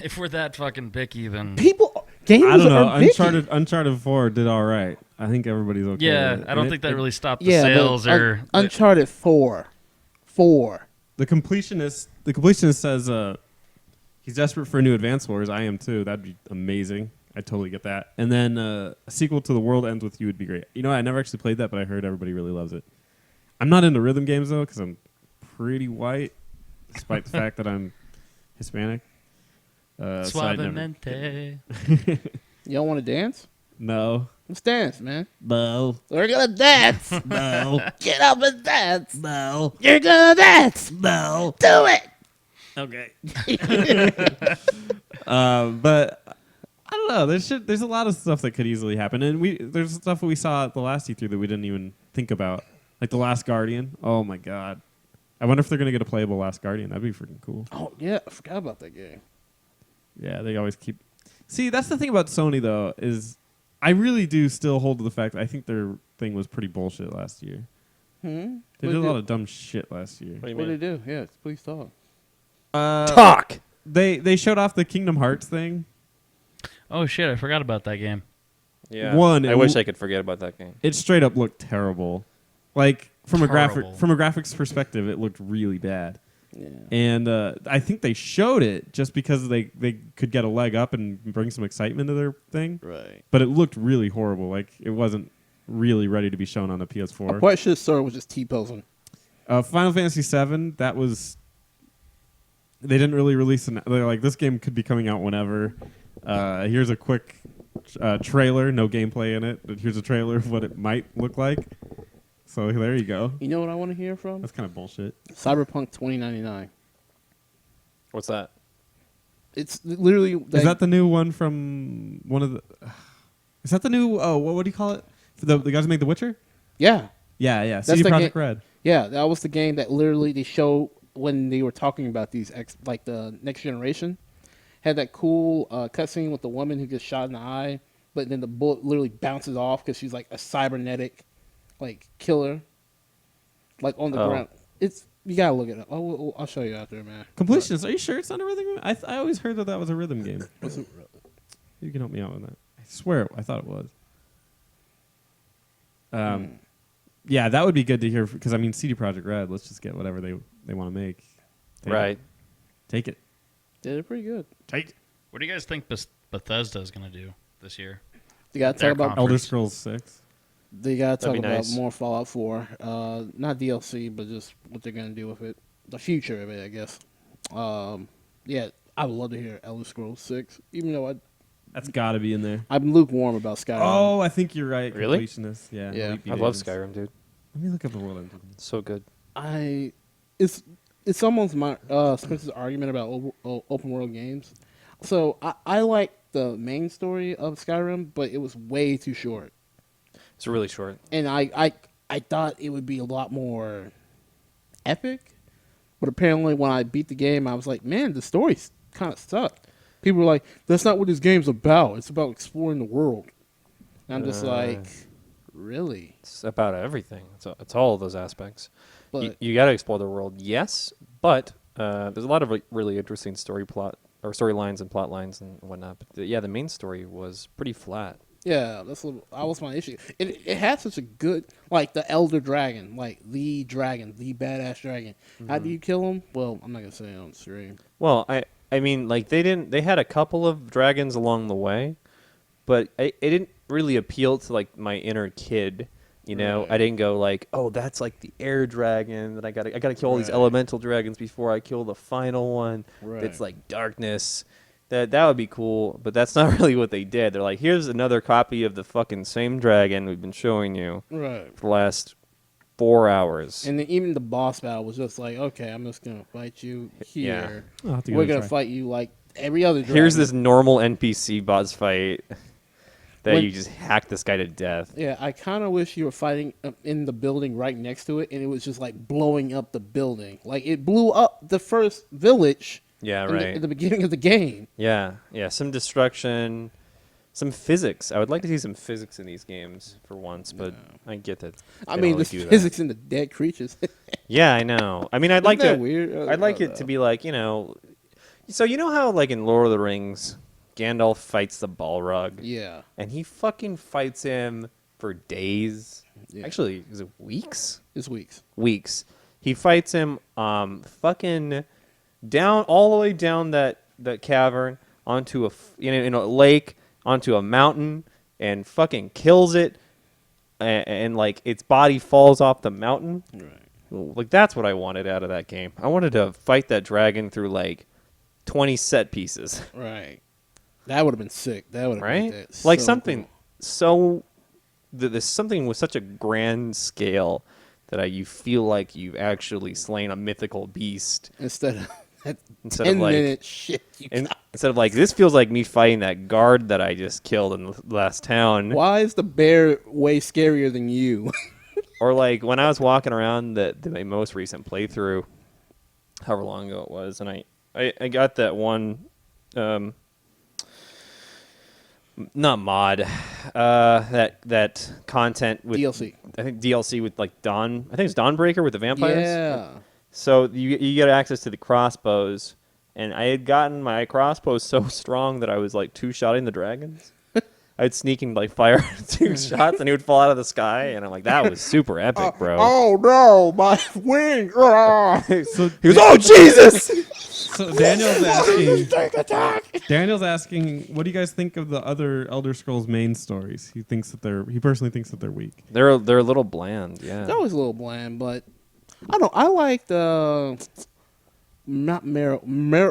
If we're that fucking picky, then People, gamers I don't know. are picky. Uncharted 4 did all right. I think everybody's okay. yeah, with it. I don't And think that it- really stopped the Yeah, sales but or Uncharted 4. The completionist says he's desperate for a new Advance Wars. I am too. That'd be amazing. I totally get that. And then a sequel to The World Ends With You would be great. You know, I never actually played that, but I heard everybody really loves it. I'm not into rhythm games though, because I'm pretty white, despite the fact that I'm Hispanic. So I'd never- Suavemente. You don't want to dance? No. Let's dance, man. No, We're gonna dance. no, Get up and dance. no, You're gonna dance. no. Do it. Okay. But I don't know. There's a lot of stuff that could easily happen, and there's stuff that we saw at the last E3 that we didn't even think about, like The Last Guardian. Oh my god! I wonder if they're gonna get a playable Last Guardian. That'd be freaking cool. Oh yeah, I forgot about that game. Yeah, they always keep. See, that's the thing about Sony though, is I really do still hold to the fact that I think their thing was pretty bullshit last year. Hmm. They did a lot of dumb shit last year. What do you What mean? did they do? Yeah, please talk. Talk. They showed off the Kingdom Hearts thing. Oh shit, I forgot about that game. Yeah. One, I it wish w- I could forget about that game. It straight up looked terrible. Like from a Terrible. graphics perspective, it looked really bad. Yeah. And I think they showed it just because they could get a leg up and bring some excitement to their thing. Right. But it looked really horrible. Like it wasn't really ready to be shown on a I PS4. probably should have started with just T-posing. Final Fantasy VII, that was. They didn't really release an. They're like, this game could be coming out whenever. Here's a quick trailer, no gameplay in it, but here's a trailer of what it might look like. So there you go. You know what I want to hear from? That's kind of bullshit. Cyberpunk 2099. What's that? It's literally. Is that the new one from one of the? Is that the new? Oh, what do you call it? For the guys who make The Witcher? Yeah. Yeah. That's CD the Projekt ga- Red. Yeah, that was the game that literally they showed when they were talking about these like the next generation. Had that cool cutscene with the woman who gets shot in the eye, but then the bullet literally bounces off because she's like a cybernetic, like killer, like on the Oh. ground. It's you gotta look it up. I'll show you out there, man. Completionist. Are you sure it's not a rhythm game? I always heard that was a rhythm game. You can help me out with that. I swear, I thought it was. yeah, that would be good to hear because I mean, CD Projekt Red. Let's just get whatever they want to make. Right. Take it. Yeah, they're pretty good. What do you guys think Bethesda is going to do this year? They got to Their talk about. conference. Elder Scrolls 6. They got to That'd talk be about nice. more Fallout 4. Not DLC, but just what they're gonna do with it, the future of it, I guess. Yeah, I would love to hear Elder Scrolls 6, even though That's got to be in there. I'm lukewarm about Skyrim. Oh, I think you're right. Really? Completionist. Yeah. Yeah. Elite I love Beat Agents. Skyrim, dude. Let me look up the world engine. So good. It's almost my Spencer's argument about open world games. So I like the main story of Skyrim, but it was way too short, It's really short. and I thought it would be a lot more epic. But apparently, when I beat the game, I was like, man, the story kind of sucked. People were like, that's not what this game's about. It's about exploring the world. And I'm just like, really? It's about everything. It's all of those aspects. But You got to explore the world, yes, but there's a lot of really interesting storylines and plot lines and whatnot. But the main story was pretty flat. yeah, that was my issue. It had such a good, like the Elder Dragon, like the dragon, the badass dragon. How do you kill him? Well, I'm not gonna say it on stream. Well, I mean, like they had a couple of dragons along the way, but it didn't really appeal to like my inner kid. You know, Right. I didn't go like, oh, that's like the air dragon that I gotta kill all these Right. elemental dragons before I kill the final one. Right. It's like darkness. That would be cool, but that's not really what they did. They're like, here's another copy of the fucking same dragon we've been showing you Right. for the last 4 hours. And then even the boss battle was just like, okay, I'm just gonna fight you here. I'll have to give We're it a gonna try. fight you like every other dragon. Here's this normal NPC boss fight that When- you just hack this guy to death. Yeah, I kind of wish you were fighting in the building right next to it, and it was just like blowing up the building. Like it blew up the first village. Yeah, in right. the beginning of the game. Yeah, some destruction, some physics. I would like to see some physics in these games for once, but I get that. I they mean, don't the really do that. physics in the dead creatures. Yeah, I know. I mean, I'd like that to. weird? I'd like it to be like So you know how like in Lord of the Rings, Gandalf fights the Balrog, Yeah, and he fucking fights him for days. Yeah. Actually, is it weeks? it's weeks. Weeks. He fights him fucking down all the way down that cavern onto in a lake onto a mountain and fucking kills it and like its body falls off the mountain. Right. Like that's what I wanted out of that game. I wanted to fight that dragon through like 20 set pieces, Right. That would have been sick. That would have right? been that Like so something cool. so there's something with such a grand scale that you feel like you've actually slain a mythical beast instead of that instead 10 of like minute shit. instead of like this feels like me fighting that guard that I just killed in the last town. Why is the bear way scarier than you? Or like when I was walking around my most recent playthrough, however long ago it was, and I got that one, not mod, that content with DLC. I think DLC with like Dawn. I think it's Dawnbreaker with the vampires. Yeah. So you get access to the crossbows, and I had gotten my crossbows so strong that I was like two-shotting the dragons. I'd sneak and like fire 2 shots, and he would fall out of the sky, and I'm like, that was super epic, bro. Oh no, my wing! Ah! So, He was, oh Jesus! so Daniel's asking. Daniel's asking, what do you guys think of the other Elder Scrolls main stories? He personally thinks that they're weak. They're a little bland, yeah. That was a little bland, but I don't. I like the not Morrowind?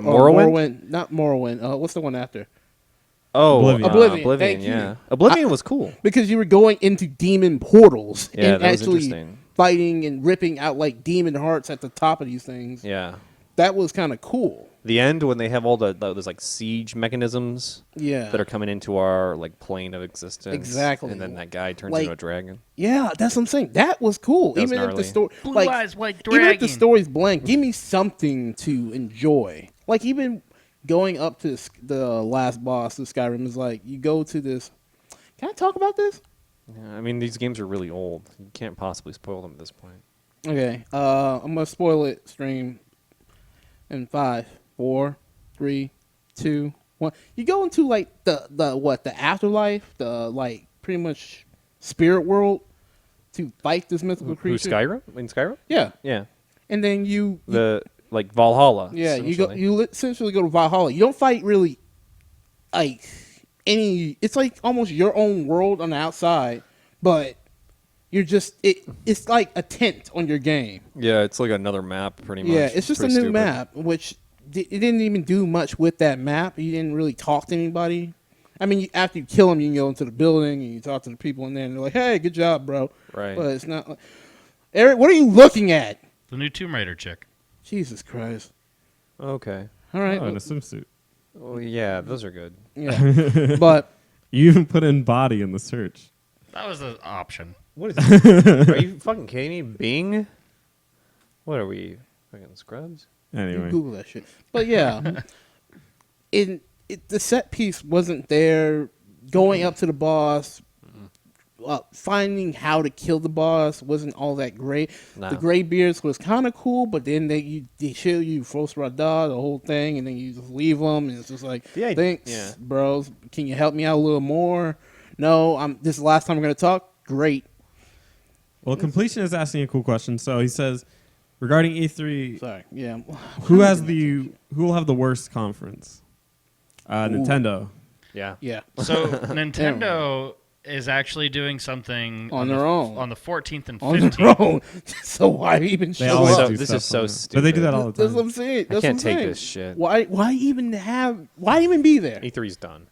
Morrowind, not Morrowind. What's the one after? Oh, Oblivion. Oblivion, thank you. yeah. Oblivion was cool. Because you were going into demon portals Yeah, and that was actually interesting. fighting and ripping out like demon hearts at the top of these things. Yeah. That was kind of cool. The end when they have all those like siege mechanisms Yeah. that are coming into our like plane of existence. Exactly. And then that guy turns Like- into a dragon. Yeah, that's what I'm saying. That was cool. That was Even if the gnarly. story, Blue like, eyes, white even if the dragon. story's blank, give me something to enjoy. Like even going up to the last boss of Skyrim is like you go to this. Can I talk about this? Yeah, I mean, these games are really old. You can't possibly spoil them at this point. Okay, I'm gonna spoil it. Stream in 5, 4, 3, 2, 1. You go into like the afterlife, the like pretty much spirit world. to fight this mythical Who, creature. Skyrim? In Skyrim? Yeah, Yeah. and then you The like Valhalla. yeah you essentially. essentially go to Valhalla. You don't fight really like any. It's like almost your own world on the outside, but you're just it's like a tent on your game. Yeah, it's like another map, pretty much. Yeah, it's just a pretty new stupid. map, which it didn't even do much with that map. You didn't really talk to anybody. I mean, after you kill them, you can go into the building and you talk to the people in there, and they're like, "Hey, good job, bro." Right. But it's not. Eric, what are you looking at? The new Tomb Raider chick. Jesus Christ! Okay. All right, Oh, in a swimsuit. Well, yeah, those are good. yeah, but You even put in body in the search. That was an option. What is this? Are you fucking kidding me? Bing? What are we? Fucking scrubs? you Anyway, Google that shit. But yeah, the set piece wasn't there. Going up to the boss, finding how to kill the boss wasn't all that great. No. The gray beards was kind of cool, but then they show you Frost Radar, the whole thing, and then you just leave them, and it's just like, Yeah, thanks, yeah. bros. Can you help me out a little more? No, this is the last time we're gonna talk. Great. well, completion is asking a cool question. So he says, regarding E3, Sorry. Yeah. who will have the worst conference? Nintendo. Yeah. Yeah. So Nintendo is actually doing something On their own. on the 14th and On their 15th. own. So why even They show always up? do This stuff is so on there. stupid. But they do that all the That's time. what I'm saying. I That's can't what I'm take saying. this shit. Why even have? Why even be there? E3's done.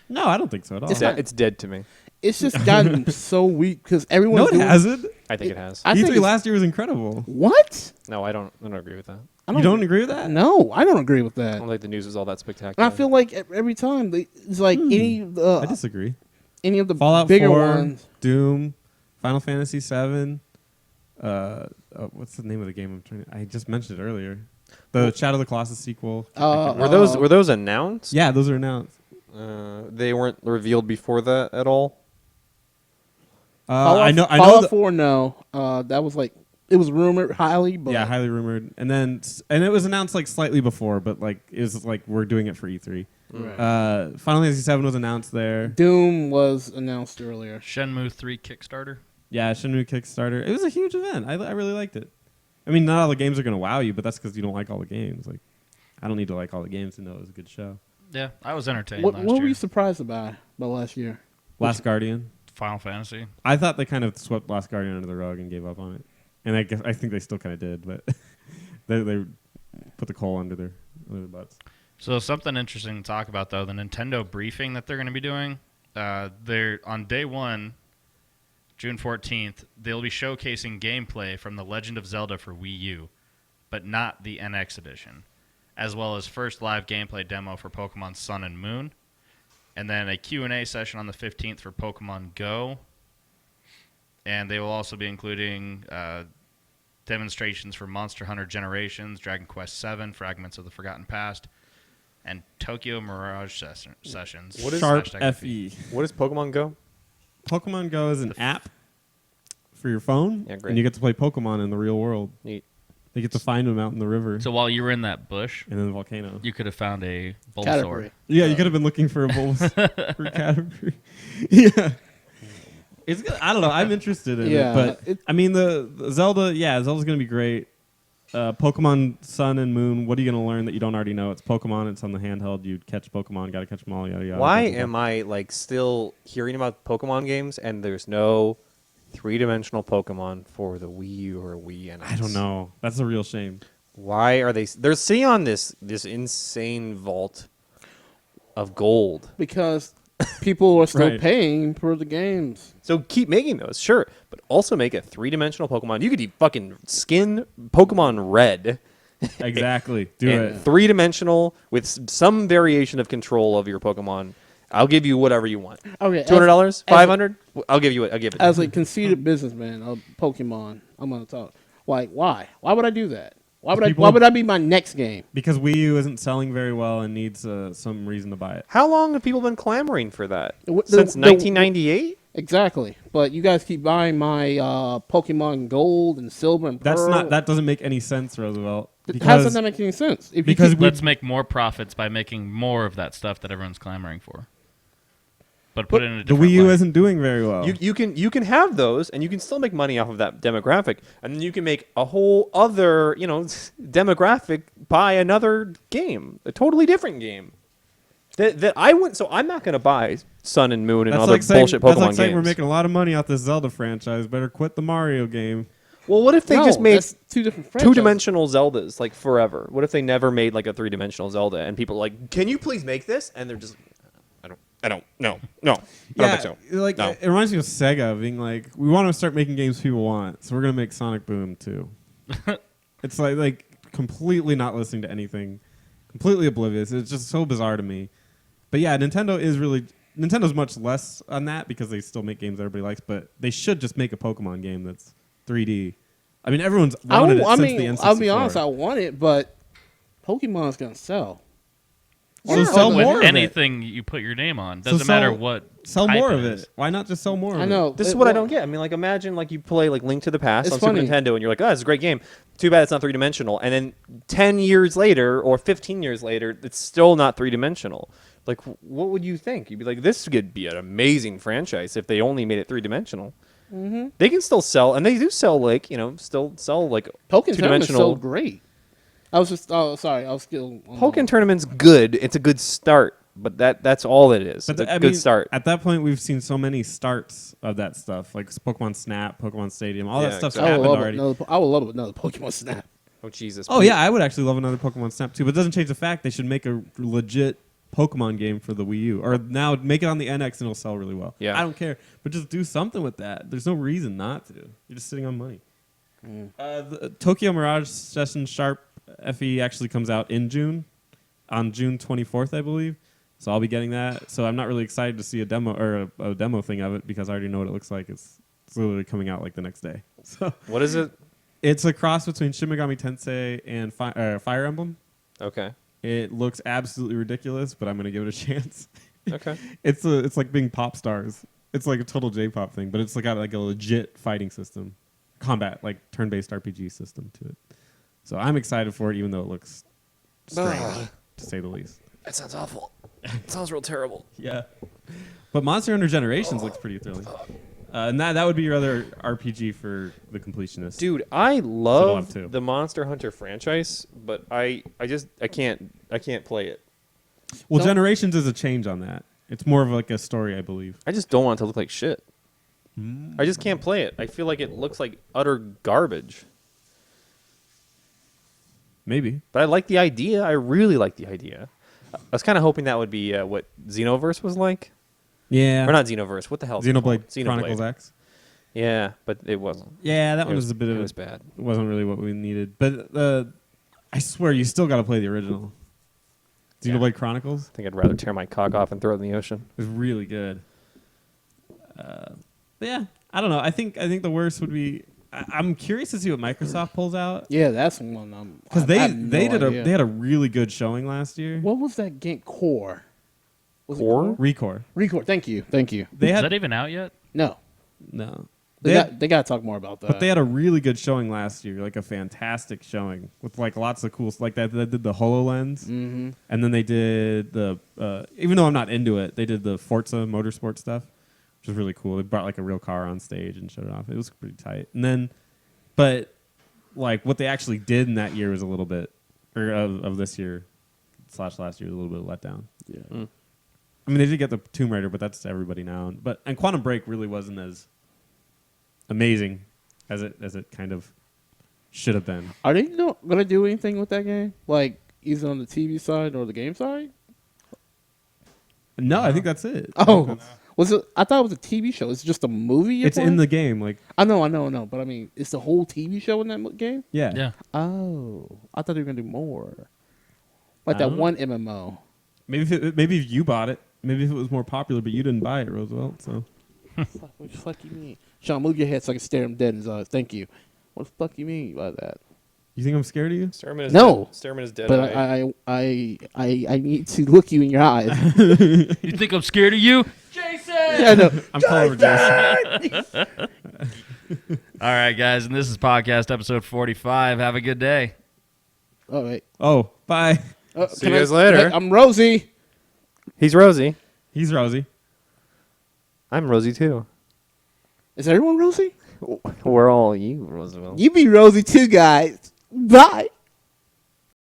No, I don't think so at all. It's not- It's dead to me. It's just gotten so weak because everyone. No, it hasn't. I think it has. I think E3 it's- last year was incredible. What? No, I don't agree with that. I You don't agree with that? No, I don't agree with I that. don't think the news was all that And spectacular. I feel like every time it's like I disagree. any of the Fallout bigger 4, ones. Doom, Final Fantasy 7. What's the name of the game? I just mentioned it earlier. The Shadow of the Colossus sequel. were those announced? Yeah, those are announced. They weren't revealed before that at all. I know. Fallout 4. No, that was like it was rumored highly, but Yeah, highly rumored. And it was announced like slightly before, but like it was like we're doing it for E3. Right. Final Fantasy 7 was announced there. Doom was announced earlier. Shenmue 3 Kickstarter. Yeah, Shenmue Kickstarter. It was a huge event. I really liked it. I mean, not all the games are gonna wow you, but that's because you don't like all the games. Like, I don't need to like all the games to know it was a good show. Yeah, I was entertained What last were year. you surprised about last year? Last Guardian. Final Fantasy. I thought they kind of swept Last Guardian under the rug and gave up on it, and I think they still kind of did, but they put the coal under their butts. So something interesting to talk about though, the Nintendo briefing that they're going to be doing. They're on day 1, June 14th. They'll be showcasing gameplay from The Legend of Zelda for Wii U, but not the NX edition, as well as first live gameplay demo for Pokemon Sun and Moon, and then a Q&A session on the 15th for Pokemon Go. And they will also be including demonstrations for Monster Hunter Generations, Dragon Quest VII, Fragments of the Forgotten Past, and Tokyo Mirage Sessions. What is Sharp #FE. FE? What is Pokemon Go? Pokemon Go is an app for your phone, Yeah, great. and you get to play Pokemon in the real world. Neat. You get to find them out in the river So while you were in that bush, and in the volcano. you could have found a Bulbasaur. Caterpie. Yeah, you could have been looking for a Bulbasaur for Caterpie. Yeah. It's good. I don't know. I'm interested in Yeah, it, but it- I mean the Zelda. Yeah, Zelda's gonna be great. Pokemon Sun and Moon. What are you gonna learn that you don't already know? It's Pokemon. It's on the handheld. You catch Pokemon. Got to catch them all. Yada yada. Why blah, blah, am blah. I like still hearing about Pokemon games and there's no 3-dimensional Pokemon for the Wii U or Wii NX? I don't know. That's a real shame. Why are they? They're sitting on this insane vault of gold. Because people are still Right. paying for the games. So keep making those, sure, but also make a 3-dimensional Pokemon. You could fucking skin Pokemon Red. Exactly. Do and it. 3-dimensional with some variation of control of your Pokemon. I'll give you whatever you want. Okay, $200, as- $500. I'll give you it. I'll give it. As a conceited businessman of Pokemon, I'm gonna talk. Like, why? Why would I do that? Why would People- Why would that be my next game? Because Wii U isn't selling very well and needs some reason to buy it. How long have people been clamoring for that? The- Since the- 1998? Exactly. But you guys keep buying my Pokemon Gold and Silver and That's Pearl. not. That doesn't make any sense, Roosevelt. How does Because that make any sense? If you because keep- we Let's make more profits by making more of that stuff that everyone's clamoring for. but put it in a The different Wii U way. isn't doing very well. You can have those, and you can still make money off of that demographic, and then you can make a whole other demographic buy another game, a totally different game. That I wouldn't. So I'm not going to buy Sun and Moon and That's other like saying, bullshit Pokemon that's like games. saying we're making a lot of money off this Zelda franchise. Better quit the Mario game. Well, what if they No, just made that's two different franchises. two-dimensional Zeldas like forever? What if they never made like a three-dimensional Zelda, and people are like, "Can you please make this?" And they're just, I don't, no, I don't think so. Like No. it reminds me of Sega being like, we want to start making games people want, so we're gonna make Sonic Boom too. It's like completely not listening to anything, completely oblivious. It's just so bizarre to me. But yeah, Nintendo's much less on that because they still make games everybody likes. But they should just make a Pokemon game that's 3D. I mean, everyone's wanted it since the N64. I'll be honest, I want it, but Pokemon's gonna sell. So Yeah. sell With more of it. anything you put your name on. So Doesn't matter sell- what. Sell type more of is. it. Why not just sell more of it? I know. This is what I don't get. I mean, like, imagine like you play like Link to the Past It's on funny. Super Nintendo, and you're like, "Oh, it's a great game." Too bad it's not three-dimensional. And then 10 years later or 15 years later, it's still not three-dimensional. Like, what would you think? You'd be like, "This could be an amazing franchise if they only made it three-dimensional." Mm-hmm. They can still sell, and they do sell like still sell like Pokken Tournament's so two-dimensional. great. I was just sorry, I was still on Pokken Tournament's good. It's a good start, but that's all it is. But It's a I good mean, start. At that point, we've seen so many starts of that stuff, like Pokemon Snap, Pokemon Stadium, all Yeah, that stuff's exactly. I would happened love already. I would love another Pokemon Snap. Oh Jesus! Oh yeah, I would actually love another Pokemon Snap too, but it doesn't change the fact they should make a legit Pokemon game for the Wii U, or now make it on the NX and it'll sell really well. Yeah. I don't care, but just do something with that. There's no reason not to. You're just sitting on money. The Tokyo Mirage Session Sharp FE actually comes out in June, on June 24th, I believe. So I'll be getting that. So I'm not really excited to see a demo or a demo thing of it because I already know what it looks like. It's literally coming out like the next day. So What is it? it's a cross between Shin Megami Tensei and Fire Emblem. Okay. It looks absolutely ridiculous, but I'm gonna give it a chance. Okay. It's like being pop stars. It's like a total J-pop thing, but it's like got like a legit fighting system, combat like turn-based RPG system to it. So I'm excited for it, even though it looks strange to say the least. That sounds awful. It sounds real terrible. Yeah, but Monster Hunter Generations looks pretty thrilling, and that would be your other RPG for the completionist. Dude, I have love two. the Monster Hunter franchise, but I can't play it. Well, Don't- Generations is a change on that. It's more of like a story, I believe. I just don't want it to look like shit. I just can't play it. I feel like it looks like utter garbage. Maybe. But I like the idea. I really like the idea. I was kind of hoping that would be what Xenoverse was like. Yeah. Or not Xenoverse. What the hell? is it Xenoblade called? Chronicles X. Yeah, but it wasn't. Yeah, that It one was a bit of It was bad. It wasn't really what we needed. But I swear, you still got to play the original. Xenoblade Chronicles I think I'd rather tear my cock off and throw it in the ocean. is really good. But yeah, I don't know. I think the worst would be. I'm curious to see what Microsoft pulls out Yeah, that's one. because I they have no idea. they had a really good showing last year. What was that game? Core. Was it Core? Recore. Recore. Thank you. They Is had that even out yet? No, no. they had- got to talk more about that. But they had a really good showing last year, like a fantastic showing with like lots of cool, like that. They did the Hololens, Mm-hmm. and then they did the. Even though I'm not into it, they did the Forza Motorsport stuff, which was really cool. They brought like a real car on stage and showed it off. It was pretty tight. And then, but like what they actually did in that year was a little bit, or of this year / last year, was a little bit of a letdown. Yeah. I mean, they did get the Tomb Raider, but that's everybody now. And Quantum Break really wasn't as amazing as it kind of should have been. Are they gonna do anything with that game? Like either on the TV side or the game side? No, I think that's it. Oh, was it? I thought it was a TV show. It's just a movie. you're It's in playing? the game. Like, I know. But I mean, it's the whole TV show in that game. yeah. Yeah. Oh, I thought they were gonna do more. Like I that don't know. one MMO. Maybe if you bought it, maybe if it was more popular, but you didn't buy it, Roosevelt. So Fuck, what the fuck you mean? Sean, move your head so I can stare him dead in his eyes. Thank you. What the fuck you mean by that? you think I'm scared of you? Starman is No. dead. Starman is dead. But I need to look you in your eyes. You think I'm scared of you? Yeah, I know. I'm calling Jason. All right, guys, and this is podcast episode 45. Have a good day. All right. Oh, bye. Oh, See you can guys later. I'm Rosie. He's Rosie. He's Rosie. I'm Rosie too. Is everyone Rosie? We're all you, Roosevelt. You be Rosie too, guys. Bye.